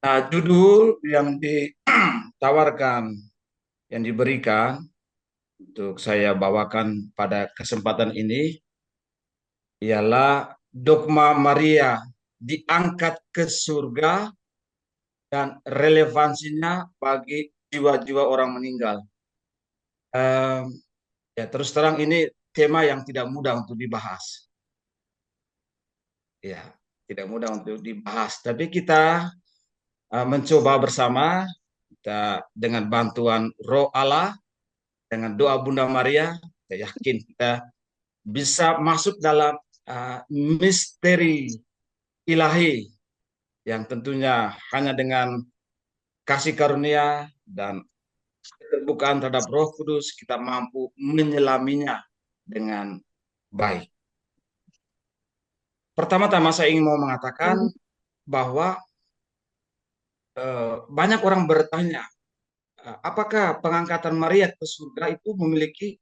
Nah, judul yang ditawarkan, yang diberikan untuk saya bawakan pada kesempatan ini ialah dogma Maria diangkat ke surga dan relevansinya bagi jiwa-jiwa orang meninggal. Em, ya terus terang ini tema yang tidak mudah untuk dibahas. Ya, tidak mudah untuk dibahas. Tapi kita mencoba bersama kita dengan bantuan Roh Allah dengan doa Bunda Maria, saya yakin kita bisa masuk dalam misteri ilahi yang tentunya hanya dengan kasih karunia dan keterbukaan terhadap Roh Kudus kita mampu menyelaminya dengan baik. Pertama-tama saya ingin mau mengatakan bahwa banyak orang bertanya, apakah pengangkatan Maria ke surga itu memiliki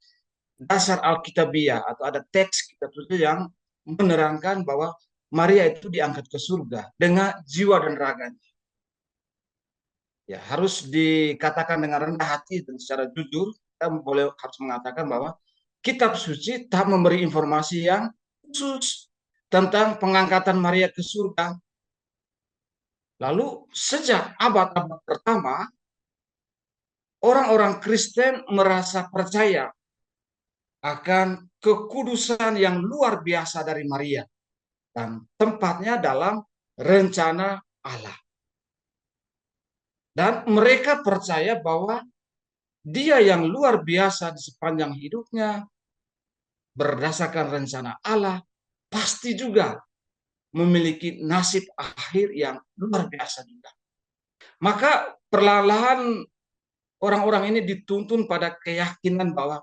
dasar Alkitabiah atau ada teks kitab suci yang menerangkan bahwa Maria itu diangkat ke surga dengan jiwa dan raganya. Ya, harus dikatakan dengan rendah hati dan secara jujur, kita harus mengatakan bahwa kitab suci tak memberi informasi yang khusus tentang pengangkatan Maria ke surga. Lalu sejak abad-abad pertama, orang-orang Kristen merasa percaya akan kekudusan yang luar biasa dari Maria dan tempatnya dalam rencana Allah. Dan mereka percaya bahwa dia yang luar biasa di sepanjang hidupnya berdasarkan rencana Allah pasti juga memiliki nasib akhir yang luar biasa juga. Maka perlahan-lahan orang-orang ini dituntun pada keyakinan bahwa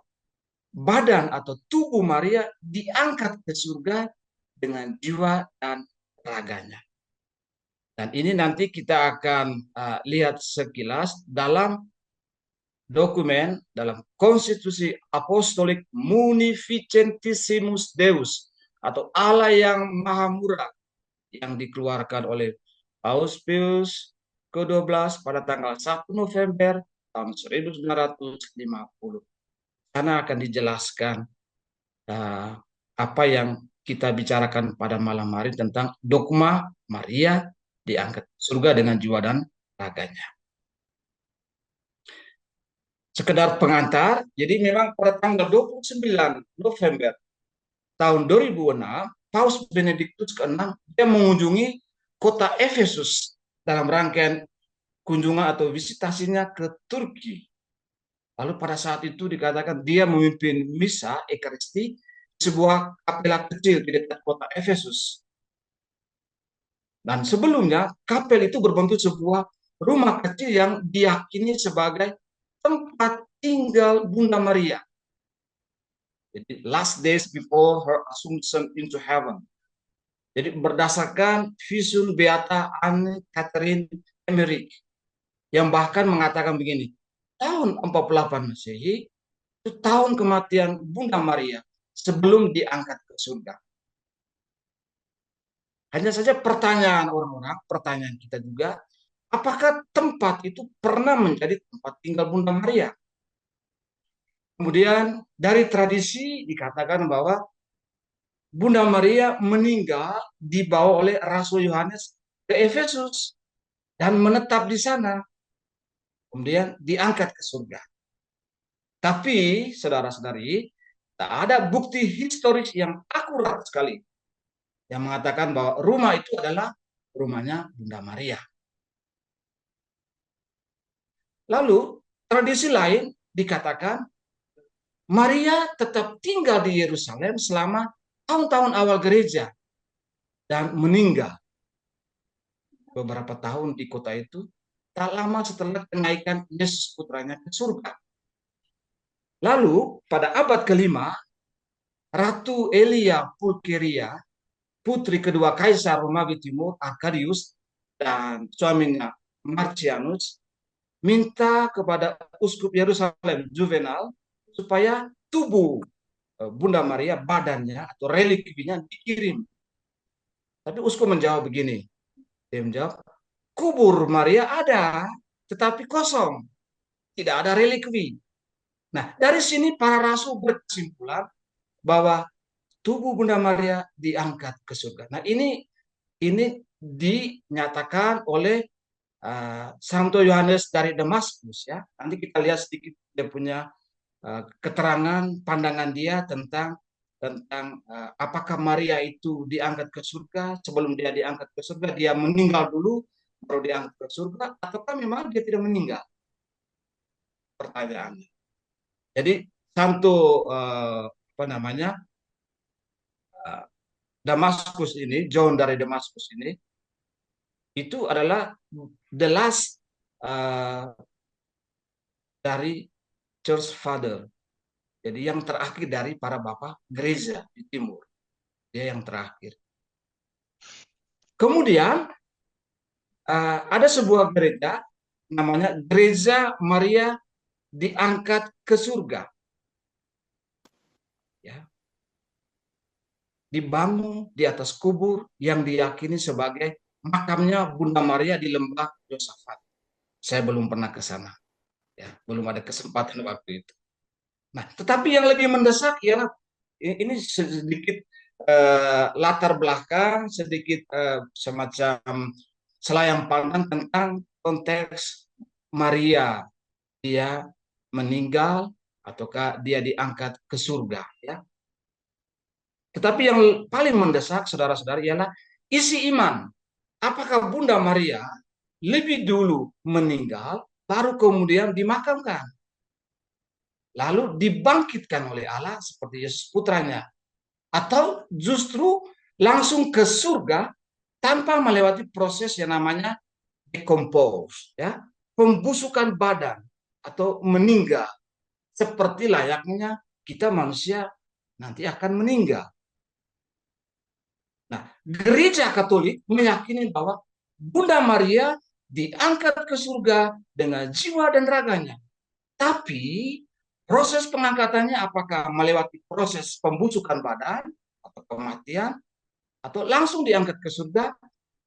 badan atau tubuh Maria diangkat ke surga dengan jiwa dan raganya. Dan ini nanti kita akan lihat sekilas dalam dokumen, dalam konstitusi apostolik Munificentissimus Deus atau Allah yang maha murah yang dikeluarkan oleh Paus Pius ke-12 pada tanggal 1 November tahun 1950. Sana akan dijelaskan uh, apa yang kita bicarakan pada malam hari tentang dogma Maria diangkat surga dengan jiwa dan raganya. Sekedar pengantar, jadi memang pada tanggal 29 November tahun 2006, Paus Benediktus ke-6 dia mengunjungi kota Efesus dalam rangkaian kunjungan atau visitasinya ke Turki. Lalu pada saat itu dikatakan dia memimpin misa Ekaristi di sebuah kapela kecil di dekat kota Efesus. Dan sebelumnya kapel itu berbentuk sebuah rumah kecil yang diyakini sebagai tempat tinggal Bunda Maria. Jadi last days before her assumption into heaven. Jadi berdasarkan vision Beata Anne Catherine Emmerich yang bahkan mengatakan begini, tahun 48 Masehi itu tahun kematian Bunda Maria sebelum diangkat ke surga. Hanya saja pertanyaan orang-orang, pertanyaan kita juga, apakah tempat itu pernah menjadi tempat tinggal Bunda Maria? Kemudian dari tradisi dikatakan bahwa Bunda Maria meninggal dibawa oleh Rasul Yohanes ke Efesus dan menetap di sana. Kemudian diangkat ke surga. Tapi, saudara-saudari, tak ada bukti historis yang akurat sekali yang mengatakan bahwa rumah itu adalah rumahnya Bunda Maria. Lalu, tradisi lain dikatakan Maria tetap tinggal di Yerusalem selama tahun-tahun awal gereja dan meninggal beberapa tahun di kota itu tak lama setelah kenaikan Yesus putranya ke surga. Lalu pada abad kelima, Ratu Elia Pulcheria, putri kedua Kaisar Romawi Timur Arcadius dan suaminya Marcianus, minta kepada Uskup Yerusalem Juvenal supaya tubuh Bunda Maria, badannya atau relikwinya dikirim. Tapi Uskup menjawab begini, dia menjawab, kubur Maria ada, tetapi kosong, tidak ada relikwi. Nah, dari sini para rasul berkesimpulan bahwa tubuh Bunda Maria diangkat ke surga. Nah, ini dinyatakan oleh Santo Yohanes dari Damaskus, ya. Nanti kita lihat sedikit dia punya keterangan pandangan dia tentang apakah Maria itu diangkat ke surga. Sebelum dia diangkat ke surga, dia meninggal dulu baru diangkat ke surga, ataukah memang dia tidak meninggal, pertanyaannya. Jadi Santo apa namanya, Damaskus ini, John dari Damaskus ini, itu adalah the last dari Church Father. Jadi yang terakhir dari para bapak gereja di timur. Dia yang terakhir. Kemudian ada sebuah gereja namanya Gereja Maria diangkat ke surga. Ya. Dibangun di atas kubur yang diyakini sebagai makamnya Bunda Maria di lembah Yosafat. Saya belum pernah ke sana. Ya, belum ada kesempatan waktu itu. Nah, tetapi yang lebih mendesak ialah ini sedikit latar belakang, sedikit semacam selayang pandang tentang konteks Maria, dia meninggal ataukah dia diangkat ke surga, ya. Tetapi yang paling mendesak saudara-saudara ialah isi iman. Apakah Bunda Maria lebih dulu meninggal baru kemudian dimakamkan, lalu dibangkitkan oleh Allah seperti Yesus putranya, atau justru langsung ke surga tanpa melewati proses yang namanya decompose, ya, pembusukan badan atau meninggal seperti layaknya kita manusia nanti akan meninggal. Nah, gereja Katolik meyakini bahwa Bunda Maria diangkat ke surga dengan jiwa dan raganya. Tapi proses pengangkatannya apakah melewati proses pembusukan badan atau kematian atau langsung diangkat ke surga,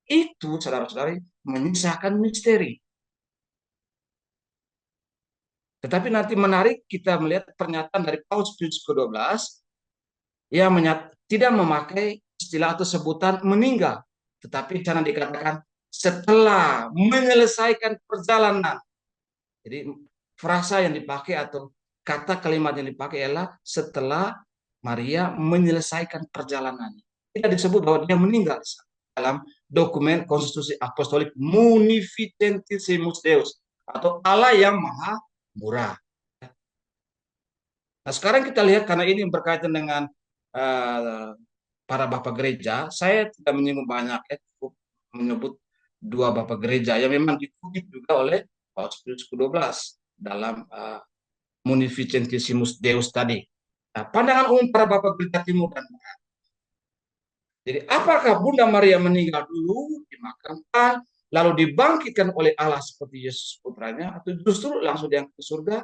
itu saudara-saudari menyisakan misteri. Tetapi nanti menarik kita melihat pernyataan dari Paus Pius ke-12 yang tidak memakai istilah atau sebutan meninggal, tetapi jangan dikatakan setelah menyelesaikan perjalanan. Jadi frasa yang dipakai atau kata kalimat yang dipakai adalah setelah Maria menyelesaikan perjalanan. Tidak disebut bahwa dia meninggal dalam dokumen konstitusi apostolik Munificentissimus Deus atau Allah yang maha murah. Nah, sekarang kita lihat karena ini berkaitan dengan para bapak gereja, saya tidak menyinggung banyak, cukup menyebut dua bapak gereja yang memang dikutip juga oleh Paus Pius ke-12 dalam Munificentissimus Deus tadi. Nah, pandangan umum para bapak gereja timur dan barat. Jadi, apakah Bunda Maria meninggal dulu, dimakamkan, lalu dibangkitkan oleh Allah seperti Yesus putranya, atau justru langsung diangkat ke surga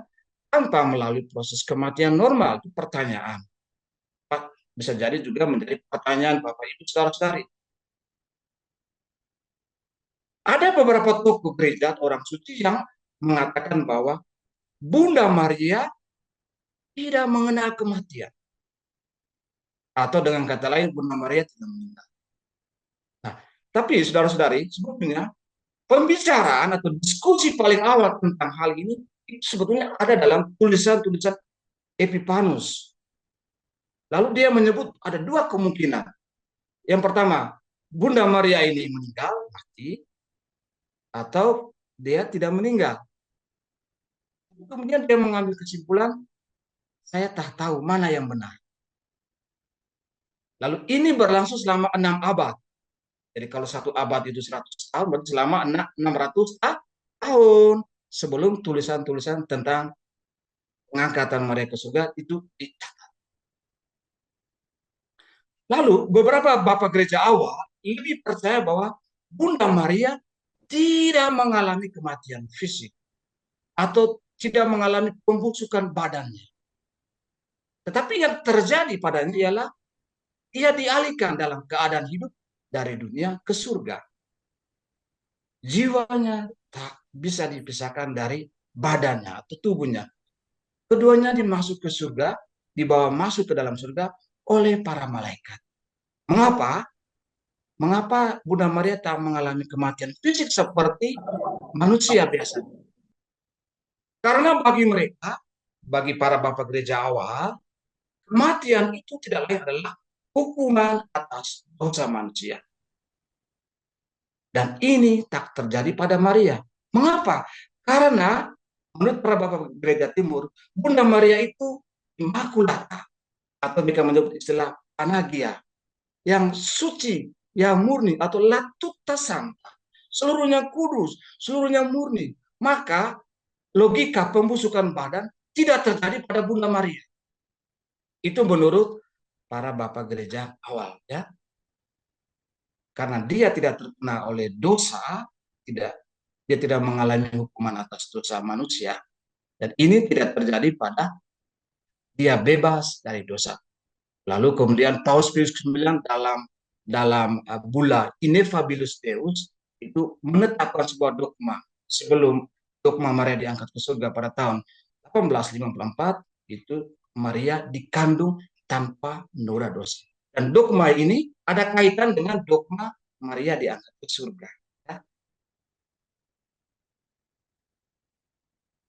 tanpa melalui proses kematian normal? Itu pertanyaan. Bisa jadi juga menjadi pertanyaan Bapak Ibu saudara-saudari. Ada beberapa tokoh gereja orang suci yang mengatakan bahwa Bunda Maria tidak mengenal kematian. Atau dengan kata lain, Bunda Maria tidak meninggal. Nah, tapi saudara-saudari, sebetulnya pembicaraan atau diskusi paling awal tentang hal ini itu sebetulnya ada dalam tulisan-tulisan Epifanus. Lalu dia menyebut ada dua kemungkinan. Yang pertama, Bunda Maria ini meninggal, mati, atau dia tidak meninggal. Kemudian dia mengambil kesimpulan, saya tak tahu mana yang benar. Lalu ini berlangsung selama 6 abad. Jadi kalau satu abad itu 100 tahun, berarti selama 600 tahun sebelum tulisan-tulisan tentang pengangkatan Maria ke surga itu dicatat. Lalu beberapa bapak gereja awal lebih percaya bahwa Bunda Maria tidak mengalami kematian fisik atau tidak mengalami pembusukan badannya. Tetapi yang terjadi padanya ialah ia dialihkan dalam keadaan hidup dari dunia ke surga. jiwanya tak bisa dipisahkan dari badannya atau tubuhnya. Keduanya dimasuk ke surga, dibawa masuk ke dalam surga oleh para malaikat. Mengapa? Mengapa Bunda Maria tak mengalami kematian fisik seperti manusia biasa? Karena bagi mereka, bagi para bapak gereja awal, kematian itu tidak lain adalah hukuman atas dosa manusia. Dan ini tak terjadi pada Maria. Mengapa? Karena menurut para bapak gereja timur, Bunda Maria itu imakulata, atau mereka menyebut istilah panagia, yang suci, yang murni, atau latuta santa. Seluruhnya kudus, seluruhnya murni. Maka logika pembusukan badan tidak terjadi pada Bunda Maria. Itu menurut para bapak gereja awal, ya. Karena dia tidak terkena oleh dosa, dia tidak mengalami hukuman atas dosa manusia, dan ini tidak terjadi pada dia bebas dari dosa. Lalu kemudian Paus Pius IX dalam bula Ineffabilis Deus itu menetapkan sebuah dogma sebelum dogma Maria diangkat ke surga pada tahun 1854, itu Maria dikandung tanpa noda dosa. Dan dogma ini ada kaitan dengan dogma Maria diangkat ke surga. Ya.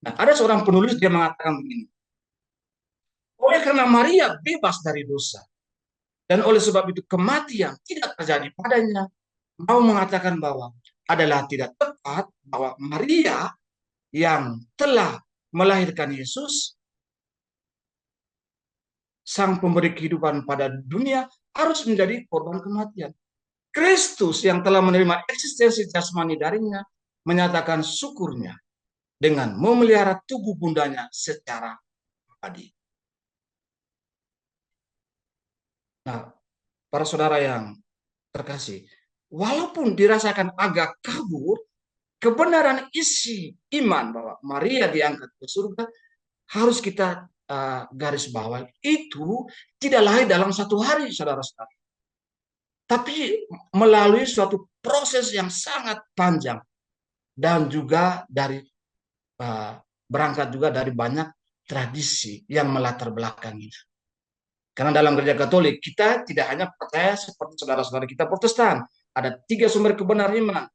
Nah, ada seorang penulis dia mengatakan begini, oleh karena Maria bebas dari dosa, dan oleh sebab itu kematian tidak terjadi padanya, mau mengatakan bahwa adalah tidak tepat bahwa Maria yang telah melahirkan Yesus, sang pemberi kehidupan pada dunia, harus menjadi korban kematian. Kristus yang telah menerima eksistensi jasmani darinya menyatakan syukurnya dengan memelihara tubuh bundanya secara pribadi. Nah, para saudara yang terkasih, walaupun dirasakan agak kabur, kebenaran isi iman bahwa Maria diangkat ke surga harus kita garis bawah. Itu tidak lahir dalam satu hari, saudara-saudara, tapi melalui suatu proses yang sangat panjang, dan juga dari berangkat juga dari banyak tradisi yang melatar belakangi. Karena dalam gereja Katolik kita tidak hanya percaya seperti saudara-saudara kita Protestan, ada 3 sumber kebenaran iman,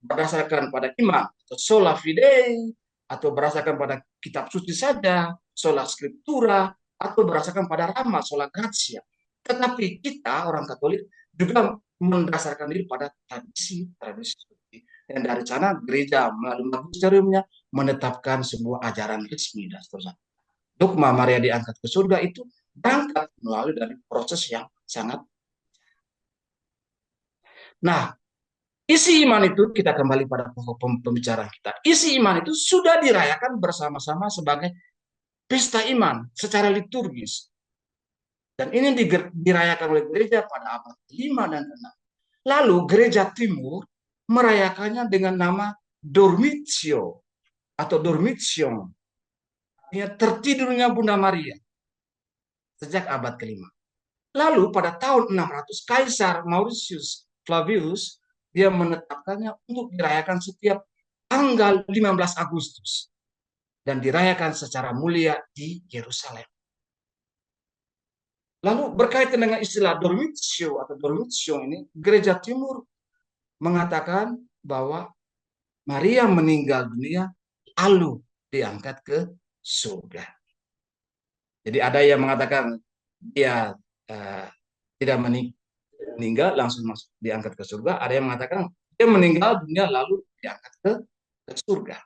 berdasarkan pada iman, sola fide, atau berdasarkan pada kitab suci saja, sola scriptura, atau berdasarkan pada rama, sola gratia. Tetapi kita orang Katolik juga mendasarkan diri pada tradisi seperti, dan dari sana gereja melalui magisteriumnya menetapkan sebuah ajaran resmi dan seterusnya. Dogma Maria diangkat ke surga itu berangkat melalui dari proses yang sangat. Nah, isi iman itu, kita kembali pada pokok pembicaraan kita. Isi iman itu sudah dirayakan bersama-sama sebagai pesta iman secara liturgis. Dan ini dirayakan oleh gereja pada abad 5 dan 6. Lalu gereja timur merayakannya dengan nama Dormitio atau Dormition. Artinya tertidurnya Bunda Maria sejak abad ke-5. Lalu pada tahun 600 Kaisar Mauritius Flavius dia menetapkannya untuk dirayakan setiap tanggal 15 Agustus dan dirayakan secara mulia di Yerusalem. Lalu berkaitan dengan istilah Dormitio atau Dormitio ini, gereja timur mengatakan bahwa Maria meninggal dunia lalu diangkat ke surga. Jadi ada yang mengatakan dia tidak meninggal langsung masuk diangkat ke surga, ada yang mengatakan dia meninggal dunia lalu diangkat ke surga.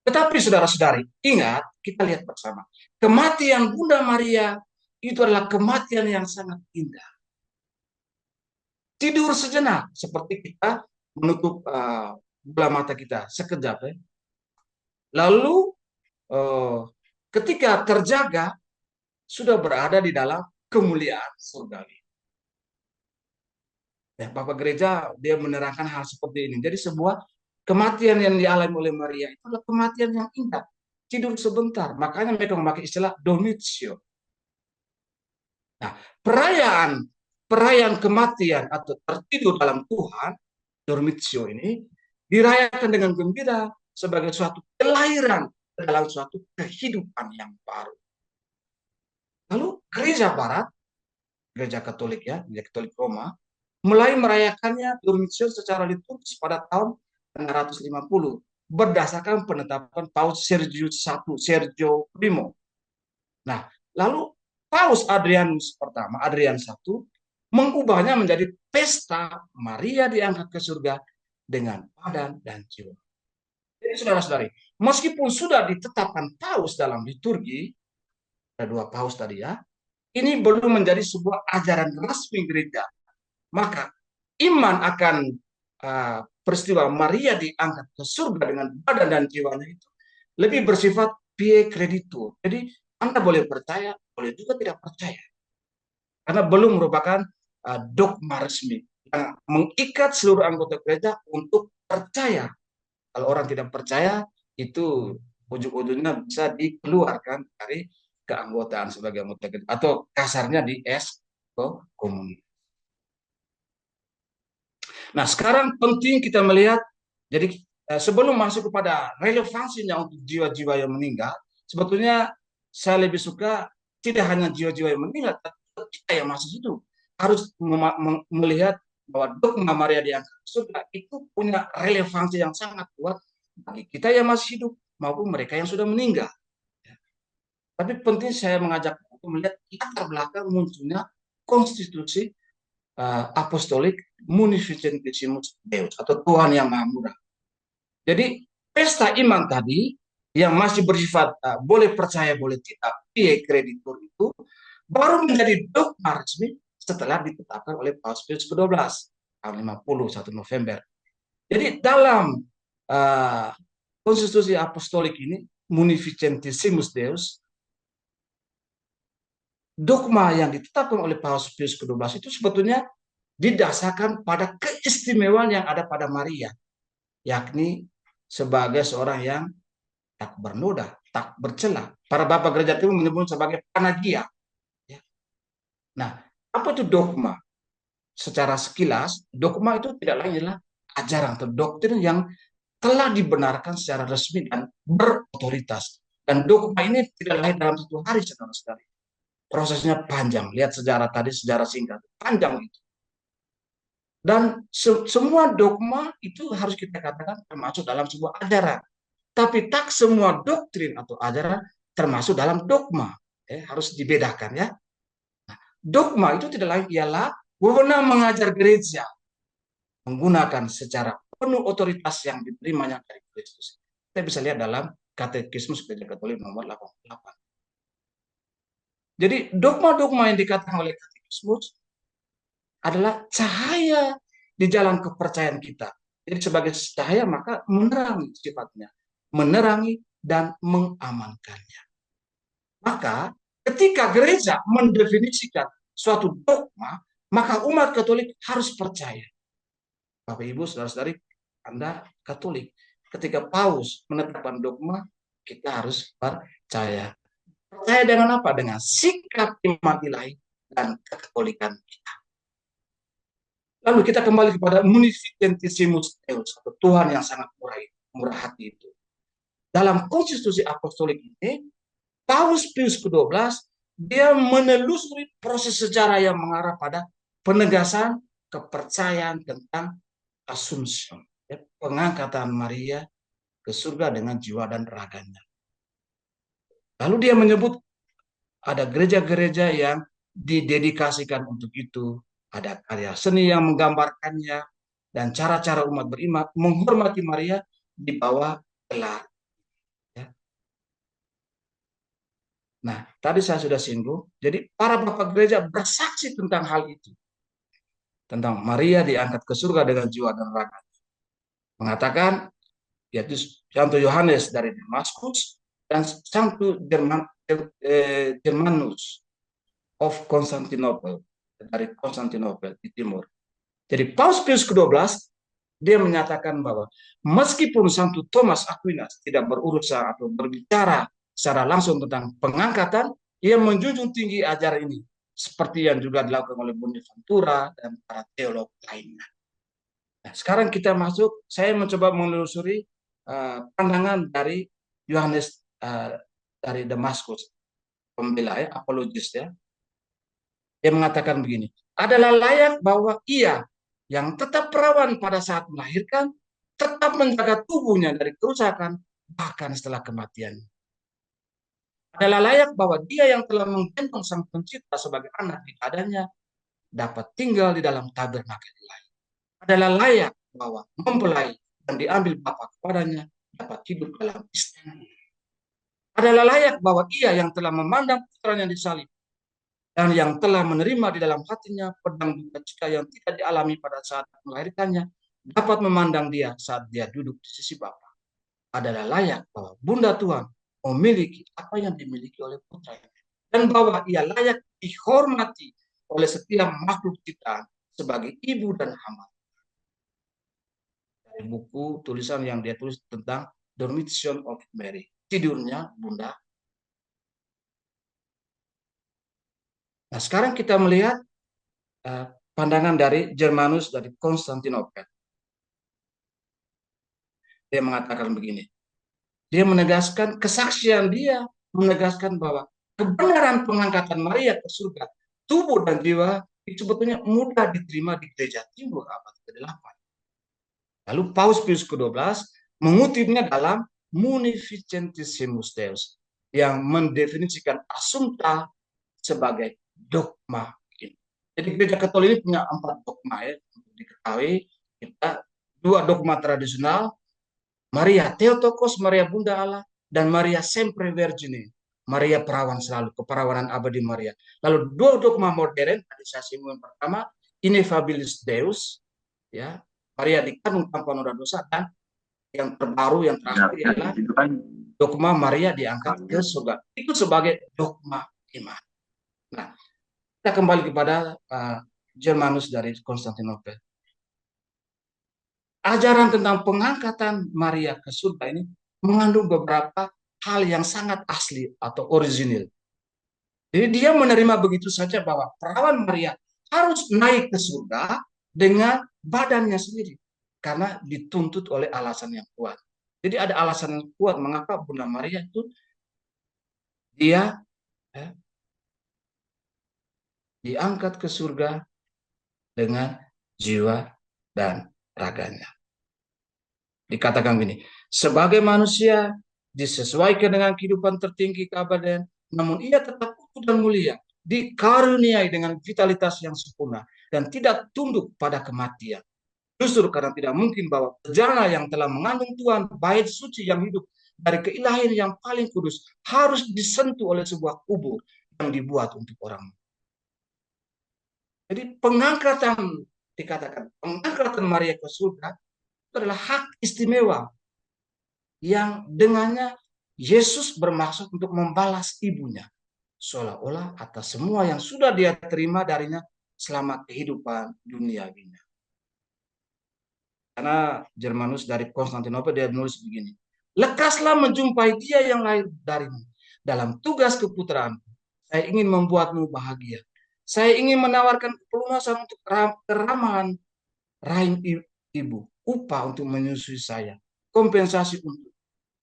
Tetapi saudara-saudari, ingat, kita lihat bersama, kematian Bunda Maria itu adalah kematian yang sangat indah. Tidur sejenak, seperti kita menutup bola mata kita sekejap, ya. Lalu ketika terjaga sudah berada di dalam kemuliaan surgawi. Ya, Bapak Gereja dia menerangkan hal seperti ini. Jadi sebuah kematian yang dialami oleh Maria itu adalah kematian yang indah. Tidur sebentar. Makanya mereka memakai istilah dormitio. Nah, perayaan kematian atau tertidur dalam Tuhan, dormitio ini, dirayakan dengan gembira sebagai suatu kelahiran dalam suatu kehidupan yang baru. Lalu gereja Barat, gereja Katolik ya, gereja Katolik Roma, mulai merayakannya Dormition secara liturgis pada tahun 650 berdasarkan penetapan Paus Sergius I, Sergio I. Nah, lalu Paus Adrianus pertama, Adrian I, mengubahnya menjadi pesta Maria diangkat ke surga dengan badan dan jiwa. Jadi saudara-saudari, meskipun sudah ditetapkan paus dalam liturgi, ada dua paus tadi ya, ini belum menjadi sebuah ajaran resmi gereja. Maka iman akan peristiwa Maria diangkat ke surga dengan badan dan jiwanya itu lebih bersifat pie creditur. Jadi Anda boleh percaya, boleh juga tidak percaya. Karena belum merupakan dogma resmi yang mengikat seluruh anggota gereja untuk percaya. Kalau orang tidak percaya, itu ujung-ujungnya bisa dikeluarkan dari keanggotaan sebagai anggota gereja atau kasarnya di ekskomunikasi. Nah, sekarang penting kita melihat, jadi sebelum masuk kepada relevansinya untuk jiwa-jiwa yang meninggal, sebetulnya saya lebih suka tidak hanya jiwa-jiwa yang meninggal, tapi kita yang masih hidup harus melihat bahwa dogma Maria diangkat ke surga itu punya relevansi yang sangat kuat bagi kita yang masih hidup maupun mereka yang sudah meninggal. Tapi penting saya mengajak untuk melihat latar belakang munculnya konstitusi apostolik Munificentissimus Deus atau Tuhan yang Maha Murah. Jadi pesta iman tadi yang masih bersifat boleh percaya boleh tidak, pie creditur itu baru menjadi dogma resmi setelah ditetapkan oleh Paus Pius ke-12 tahun 51 November. Jadi dalam konstitusi apostolik ini Munificentissimus Deus, dogma yang ditetapkan oleh Paus Pius ke-12 itu sebetulnya didasarkan pada keistimewaan yang ada pada Maria, yakni sebagai seorang yang tak bernoda, tak bercela. Para bapak gereja itu menyebut sebagai panagia. Nah, apa itu dogma? Secara sekilas, dogma itu tidak lain adalah ajaran atau doktrin yang telah dibenarkan secara resmi dan berotoritas. Dan dogma ini tidak lain dalam satu hari, saudara-saudari. Prosesnya panjang. Lihat sejarah tadi, sejarah singkat. Panjang itu. Dan semua dogma itu harus kita katakan termasuk dalam sebuah ajaran. Tapi tak semua doktrin atau ajaran termasuk dalam dogma. Harus dibedakan ya. Nah, dogma itu tidak lain ialah wewenang mengajar gereja menggunakan secara penuh otoritas yang diterimanya dari Kristus. Kita bisa lihat dalam Katekismus Gereja Katolik nomor 88. Jadi dogma-dogma yang dikatakan oleh Katekismus adalah cahaya di jalan kepercayaan kita. Jadi sebagai cahaya maka menerangi sifatnya, menerangi dan mengamankannya. Maka ketika gereja mendefinisikan suatu dogma, maka umat Katolik harus percaya. Bapak Ibu, saudara-saudari, Anda Katolik. Ketika Paus menetapkan dogma, kita harus percaya. Percaya dengan apa? Dengan sikap iman ilahi dan kekatolikan kita. Lalu kita kembali kepada Munificentissimus Deus, atau Tuhan yang sangat murah hati itu. Dalam konstitusi apostolik ini, Paus Pius ke-12 dia menelusuri proses sejarah yang mengarah pada penegasan kepercayaan tentang Assumption, pengangkatan Maria ke surga dengan jiwa dan raganya. Lalu dia menyebut ada gereja-gereja yang didedikasikan untuk itu, ada karya seni yang menggambarkannya, dan cara-cara umat beriman menghormati Maria di bawah gelar. Ya. Nah, tadi saya sudah singgung, jadi para bapak gereja bersaksi tentang hal itu. Tentang Maria diangkat ke surga dengan jiwa dan raga. Mengatakan, yaitu Santo Yohanes dari Damaskus dan Santo Germanus of Constantinople, dari Konstantinopel di timur. Jadi Paus Pius ke-12 dia menyatakan bahwa meskipun Santo Thomas Aquinas tidak berurusan atau berbicara secara langsung tentang pengangkatan, ia menjunjung tinggi ajaran ini seperti yang juga dilakukan oleh Bonaventura dan para teolog lainnya. Nah, sekarang kita masuk, saya mencoba menelusuri pandangan dari Yohanes dari Damaskus, pembela ya, apologis ya. Dia mengatakan begini, adalah layak bahwa ia yang tetap perawan pada saat melahirkan, tetap menjaga tubuhnya dari kerusakan, bahkan setelah kematian. Adalah layak bahwa dia yang telah menggendong sang pencipta sebagai anak di dadanya, dapat tinggal di dalam tabernakel ilahi. Adalah layak bahwa mempelai dan diambil Bapa kepadanya, dapat hidup dalam istana. Adalah layak bahwa ia yang telah memandang putranya disalib, dan yang telah menerima di dalam hatinya pedang duka cita yang tidak dialami pada saat melahirkannya, dapat memandang dia saat dia duduk di sisi Bapa. Adalah layak bahwa Bunda Tuhan memiliki apa yang dimiliki oleh putranya, dan bahwa ia layak dihormati oleh setiap makhluk ciptaan sebagai ibu dan hamba. Dari buku tulisan yang dia tulis tentang Dormition of Mary, tidurnya Bunda. Nah, sekarang kita melihat pandangan dari Germanus dari Konstantinopel. Dia mengatakan begini. Dia menegaskan kesaksian dia, menegaskan bahwa kebenaran pengangkatan Maria ke surga, tubuh dan jiwa itu sebetulnya mudah diterima di gereja timur abad ke-8. Lalu Paus Pius ke-12 mengutipnya dalam Munificentissimus Deus yang mendefinisikan Assumpta sebagai dogma. Jadi gereja Katolik ini punya 4 dogma ya, untuk diketahui. Kita 2 dogma tradisional, Maria Theotokos, Maria Bunda Allah, dan Maria Sempre Virgine, Maria perawan selalu, keperawanan abadi Maria. Lalu 2 dogma modern, tadi saya singgung pertama, Ineffabilis Deus, ya, Maria dikandung tanpa noda dosa, dan yang terbaru, yang terakhir adalah dogma Maria diangkat ke surga. Itu sebagai dogma iman. Nah, kita kembali kepada Germanus dari Konstantinopel. Ajaran tentang pengangkatan Maria ke surga ini mengandung beberapa hal yang sangat asli atau orisinil. Jadi dia menerima begitu saja bahwa perawan Maria harus naik ke surga dengan badannya sendiri. Karena dituntut oleh alasan yang kuat. Jadi ada alasan yang kuat mengapa Bunda Maria itu dia diangkat ke surga dengan jiwa dan raganya. Dikatakan gini, sebagai manusia disesuaikan dengan kehidupan tertinggi keabadian, namun ia tetap utuh dan mulia, dikaruniai dengan vitalitas yang sempurna dan tidak tunduk pada kematian. Justru karena tidak mungkin bahwa bejana yang telah mengandung Tuhan, bait suci yang hidup dari keilahian yang paling kudus, harus disentuh oleh sebuah kubur yang dibuat untuk orang. Jadi pengangkatan, dikatakan pengangkatan Maria ke surga itu adalah hak istimewa yang dengannya Yesus bermaksud untuk membalas ibunya, seolah-olah atas semua yang sudah dia terima darinya selama kehidupan duniawinya. Karena Germanus dari Konstantinopel dia menulis begini, lekaslah menjumpai dia yang lahir darimu. Dalam tugas keputraan, saya ingin membuatmu bahagia. Saya ingin menawarkan pelunasan untuk keramahan rahim ibu, upah untuk menyusui saya, kompensasi untuk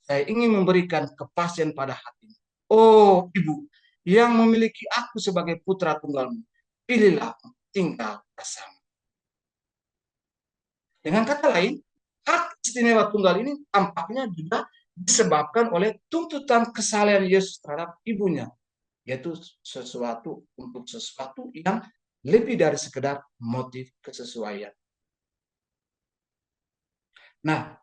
saya ingin memberikan kepastian pada hatimu. Oh ibu, yang memiliki aku sebagai putra tunggalmu, pilihlah tinggal bersama. Dengan kata lain, hak istimewa tunggal ini tampaknya juga disebabkan oleh tuntutan kesalehan Yesus terhadap ibunya, yaitu sesuatu untuk sesuatu yang lebih dari sekedar motif kesesuaian. Nah,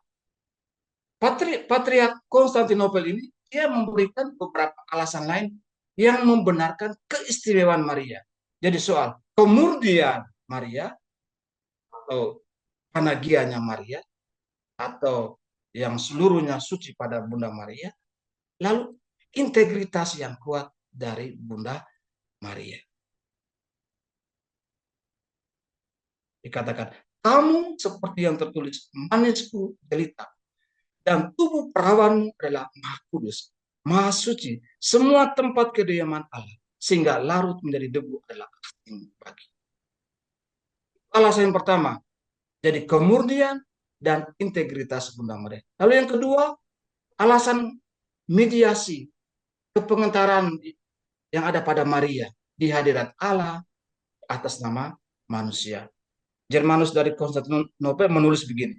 Patriark Konstantinopel ini dia memberikan beberapa alasan lain yang membenarkan keistimewaan Maria. Jadi soal kemurnian Maria atau panagianya Maria atau yang seluruhnya suci pada Bunda Maria, lalu integritas yang kuat dari Bunda Maria. Dikatakan, kamu seperti yang tertulis, manisku jelita, dan tubuh perawanmu adalah maha kudus, maha suci, semua tempat kediaman Allah, sehingga larut menjadi debu adalah asing bagi. Alasan yang pertama, Jadi kemurnian dan integritas Bunda Maria. Lalu yang kedua, alasan mediasi, kepengentaran yang ada pada Maria di hadirat Allah atas nama manusia. Germanus dari Konstantinopel menulis begini,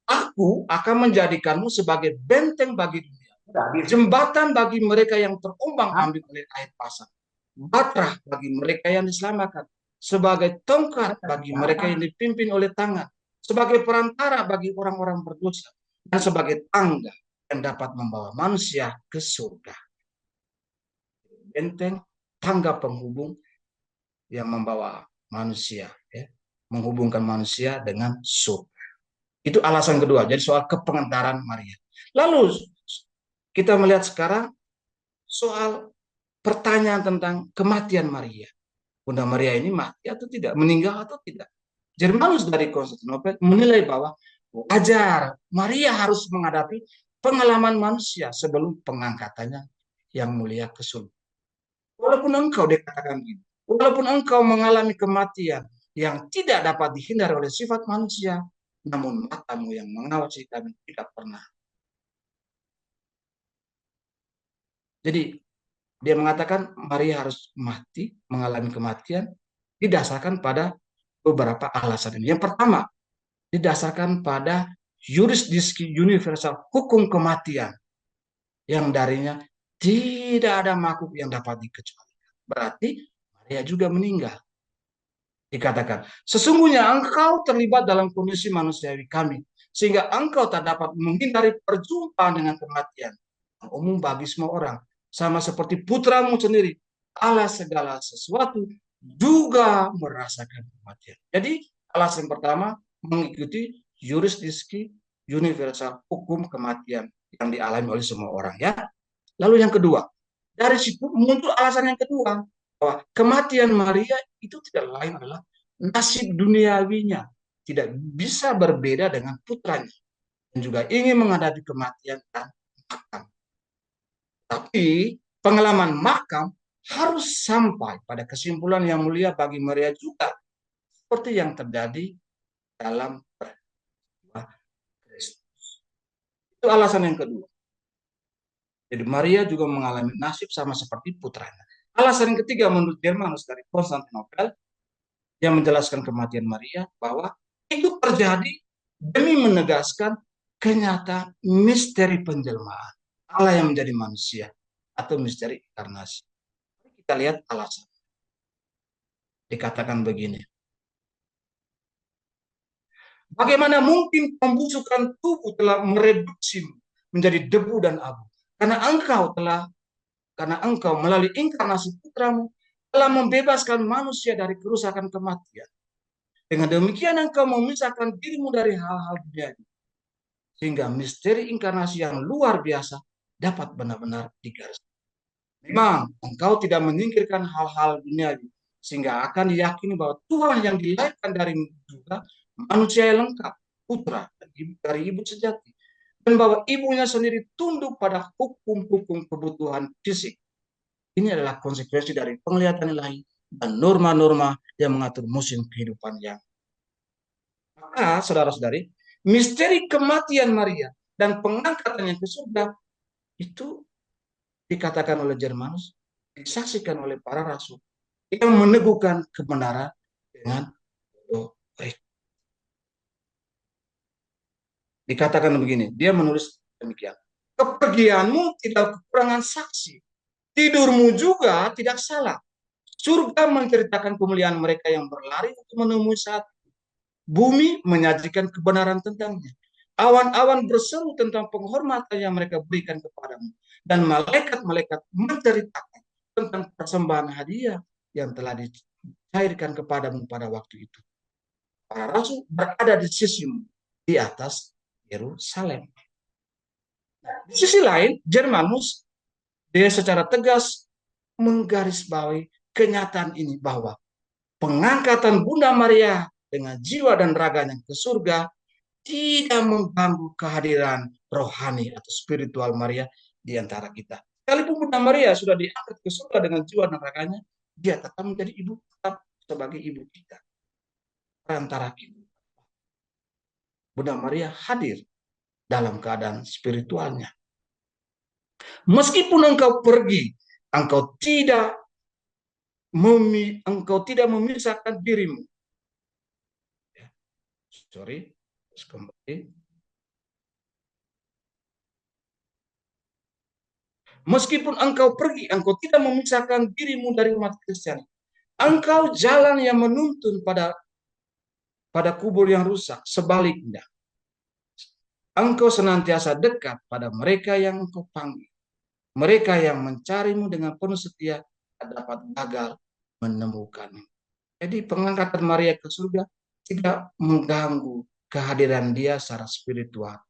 aku akan menjadikanmu sebagai benteng bagi dunia, jembatan bagi mereka yang terombang-ambing oleh air pasang, batrah bagi mereka yang diselamatkan, sebagai tongkat bagi mereka yang dipimpin oleh tangan, sebagai perantara bagi orang-orang berdosa, dan sebagai tangga yang dapat membawa manusia ke surga. Benteng, tangga penghubung yang membawa manusia, ya, menghubungkan manusia dengan surga. Itu alasan kedua. Jadi soal kepengentaran Maria. Lalu kita melihat sekarang soal pertanyaan tentang kematian Maria. Bunda Maria ini mati atau tidak, meninggal atau tidak. Germanus dari Konstantinopel menilai bahwa wajar Maria harus menghadapi pengalaman manusia sebelum pengangkatannya yang mulia ke surga. Walaupun engkau dikatakan gitu, walaupun engkau mengalami kematian yang tidak dapat dihindari oleh sifat manusia, namun matamu yang mengawasi kami tidak pernah. Jadi dia mengatakan Maria harus mati, mengalami kematian, didasarkan pada beberapa alasan ini. Yang pertama, didasarkan pada jurisdiksi universal, hukum kematian, yang darinya tidak ada makhluk yang dapat dikecualikan. Berarti Maria juga meninggal. Dikatakan, sesungguhnya engkau terlibat dalam kondisi manusiawi kami, sehingga engkau tak dapat menghindari perjumpaan dengan kematian. Umum bagi semua orang, sama seperti putramu sendiri, Allah segala sesuatu juga merasakan kematian. Jadi alasan pertama mengikuti jurisdiksi universal, hukum kematian yang dialami oleh semua orang, ya. Lalu yang kedua, dari situ muncul alasan yang kedua, bahwa kematian Maria itu tidak lain adalah nasib duniawinya, tidak bisa berbeda dengan putranya, dan juga ingin menghadapi kematian dan makam. Tapi pengalaman makam harus sampai pada kesimpulan yang mulia bagi Maria juga, seperti yang terjadi dalam peristiwa Kristus. Itu alasan yang kedua. Jadi Maria juga mengalami nasib sama seperti putranya. Alasan yang ketiga menurut Germanus dari Konstantinopel yang menjelaskan kematian Maria bahwa itu terjadi demi menegaskan kenyataan misteri penjelmaan Allah yang menjadi manusia atau misteri inkarnasi. Kita lihat alasan. Dikatakan begini. Bagaimana mungkin pembusukan tubuh telah mereduksi menjadi debu dan abu? Karena engkau melalui inkarnasi putramu telah membebaskan manusia dari kerusakan kematian. Dengan demikian engkau memisahkan dirimu dari hal-hal dunia, sehingga misteri inkarnasi yang luar biasa dapat benar-benar digaris. Memang engkau tidak menyingkirkan hal-hal dunia, sehingga akan diyakini bahwa Tuhan yang dilahirkan dari juga manusia yang lengkap, putra dari ibu sejati, dan bahwa ibunya sendiri tunduk pada hukum-hukum kebutuhan fisik. Ini adalah konsekuensi dari penglihatan ilahi dan norma-norma yang mengatur musim kehidupan yang. Maka, saudara-saudari, misteri kematian Maria dan pengangkatannya ke surga itu dikatakan oleh Germanus, disaksikan oleh para rasul yang meneguhkan kebenaran dengan baik. Dikatakan begini, dia menulis demikian. Kepergianmu tidak kekurangan saksi, tidurmu juga tidak salah. Surga menceritakan kemuliaan mereka yang berlari untuk menemui saat. Bumi menyajikan kebenaran tentangnya. Awan-awan berseru tentang penghormatan yang mereka berikan kepadamu. Dan malaikat-malaikat menceritakan tentang persembahan hadiah yang telah dicairkan kepadamu pada waktu itu. Para rasul berada di sisimu, di atas Yerusalem. Di sisi lain, Germanus dia secara tegas menggarisbawahi kenyataan ini bahwa pengangkatan Bunda Maria dengan jiwa dan raganya ke surga tidak mengganggu kehadiran rohani atau spiritual Maria di antara kita. Sekalipun Bunda Maria sudah diangkat ke surga dengan jiwa dan raganya, dia tetap menjadi ibu, tetap sebagai ibu kita. Perantara kita. Bunda Maria hadir dalam keadaan spiritualnya. Meskipun engkau pergi, engkau tidak memisahkan dirimu. Sorry, kembali. Meskipun engkau pergi, engkau tidak memisahkan dirimu dari umat Kristen. Engkau jalan yang menuntun pada kubur yang rusak. Sebaliknya, engkau senantiasa dekat pada mereka yang engkau panggil. Mereka yang mencarimu dengan penuh setia dapat gagal menemukanmu. Jadi pengangkatan Maria ke surga tidak mengganggu kehadiran dia secara spiritual,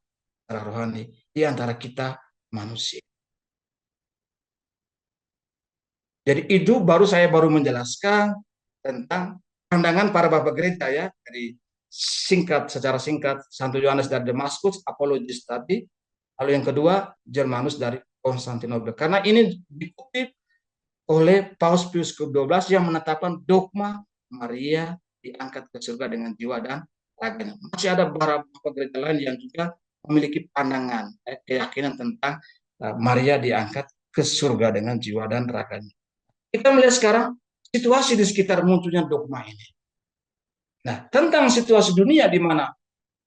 secara rohani di antara kita manusia. Jadi itu saya baru menjelaskan tentang pandangan para bapak gereja ya. Jadi secara singkat Santo Yohanes dari Damaskus, apologis tadi. Lalu yang kedua Germanus dari Konstantinopel. Karena ini dikutip oleh Paus Pius ke-12 yang menetapkan dogma Maria diangkat ke surga dengan jiwa dan raganya. Masih ada beberapa gereja lain yang juga memiliki pandangan, keyakinan tentang Maria diangkat ke surga dengan jiwa dan raganya. Kita melihat sekarang situasi di sekitar munculnya dogma ini. Nah, tentang situasi dunia di mana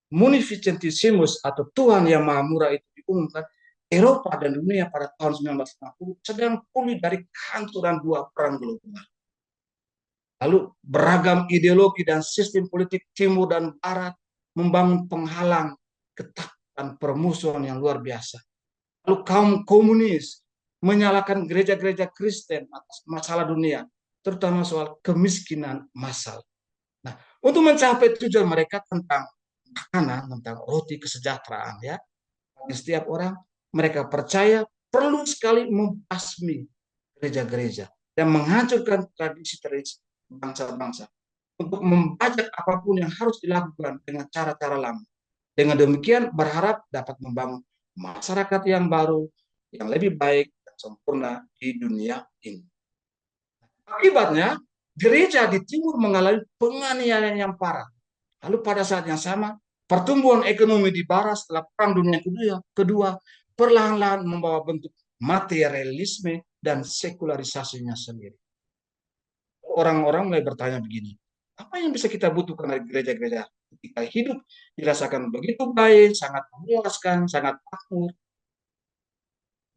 munificentissimus atau Tuhan yang Maha Murah itu diumumkan, Eropa dan dunia pada tahun 1950 sedang pulih dari kehancuran dua perang global. Lalu beragam ideologi dan sistem politik timur dan barat membangun penghalang ketakutan permusuhan yang luar biasa. Lalu kaum komunis menyalahkan gereja-gereja Kristen atas masalah dunia, terutama soal kemiskinan massal. Nah, untuk mencapai tujuan mereka tentang makanan, tentang roti kesejahteraan ya, bagi setiap orang, mereka percaya perlu sekali membasmi gereja-gereja dan menghancurkan tradisi-tradisi bangsa-bangsa untuk membajak apapun yang harus dilakukan dengan cara-cara lama. Dengan demikian berharap dapat membangun masyarakat yang baru, yang lebih baik dan sempurna di dunia ini. Akibatnya, gereja di timur mengalami penganiayaan yang parah. Lalu pada saat yang sama, pertumbuhan ekonomi di barat setelah Perang Dunia Kedua perlahan-lahan membawa bentuk materialisme dan sekularisasinya sendiri. Orang-orang mulai bertanya begini, apa yang bisa kita butuhkan dari gereja-gereja ketika hidup dirasakan begitu baik, sangat memuaskan, sangat makmur.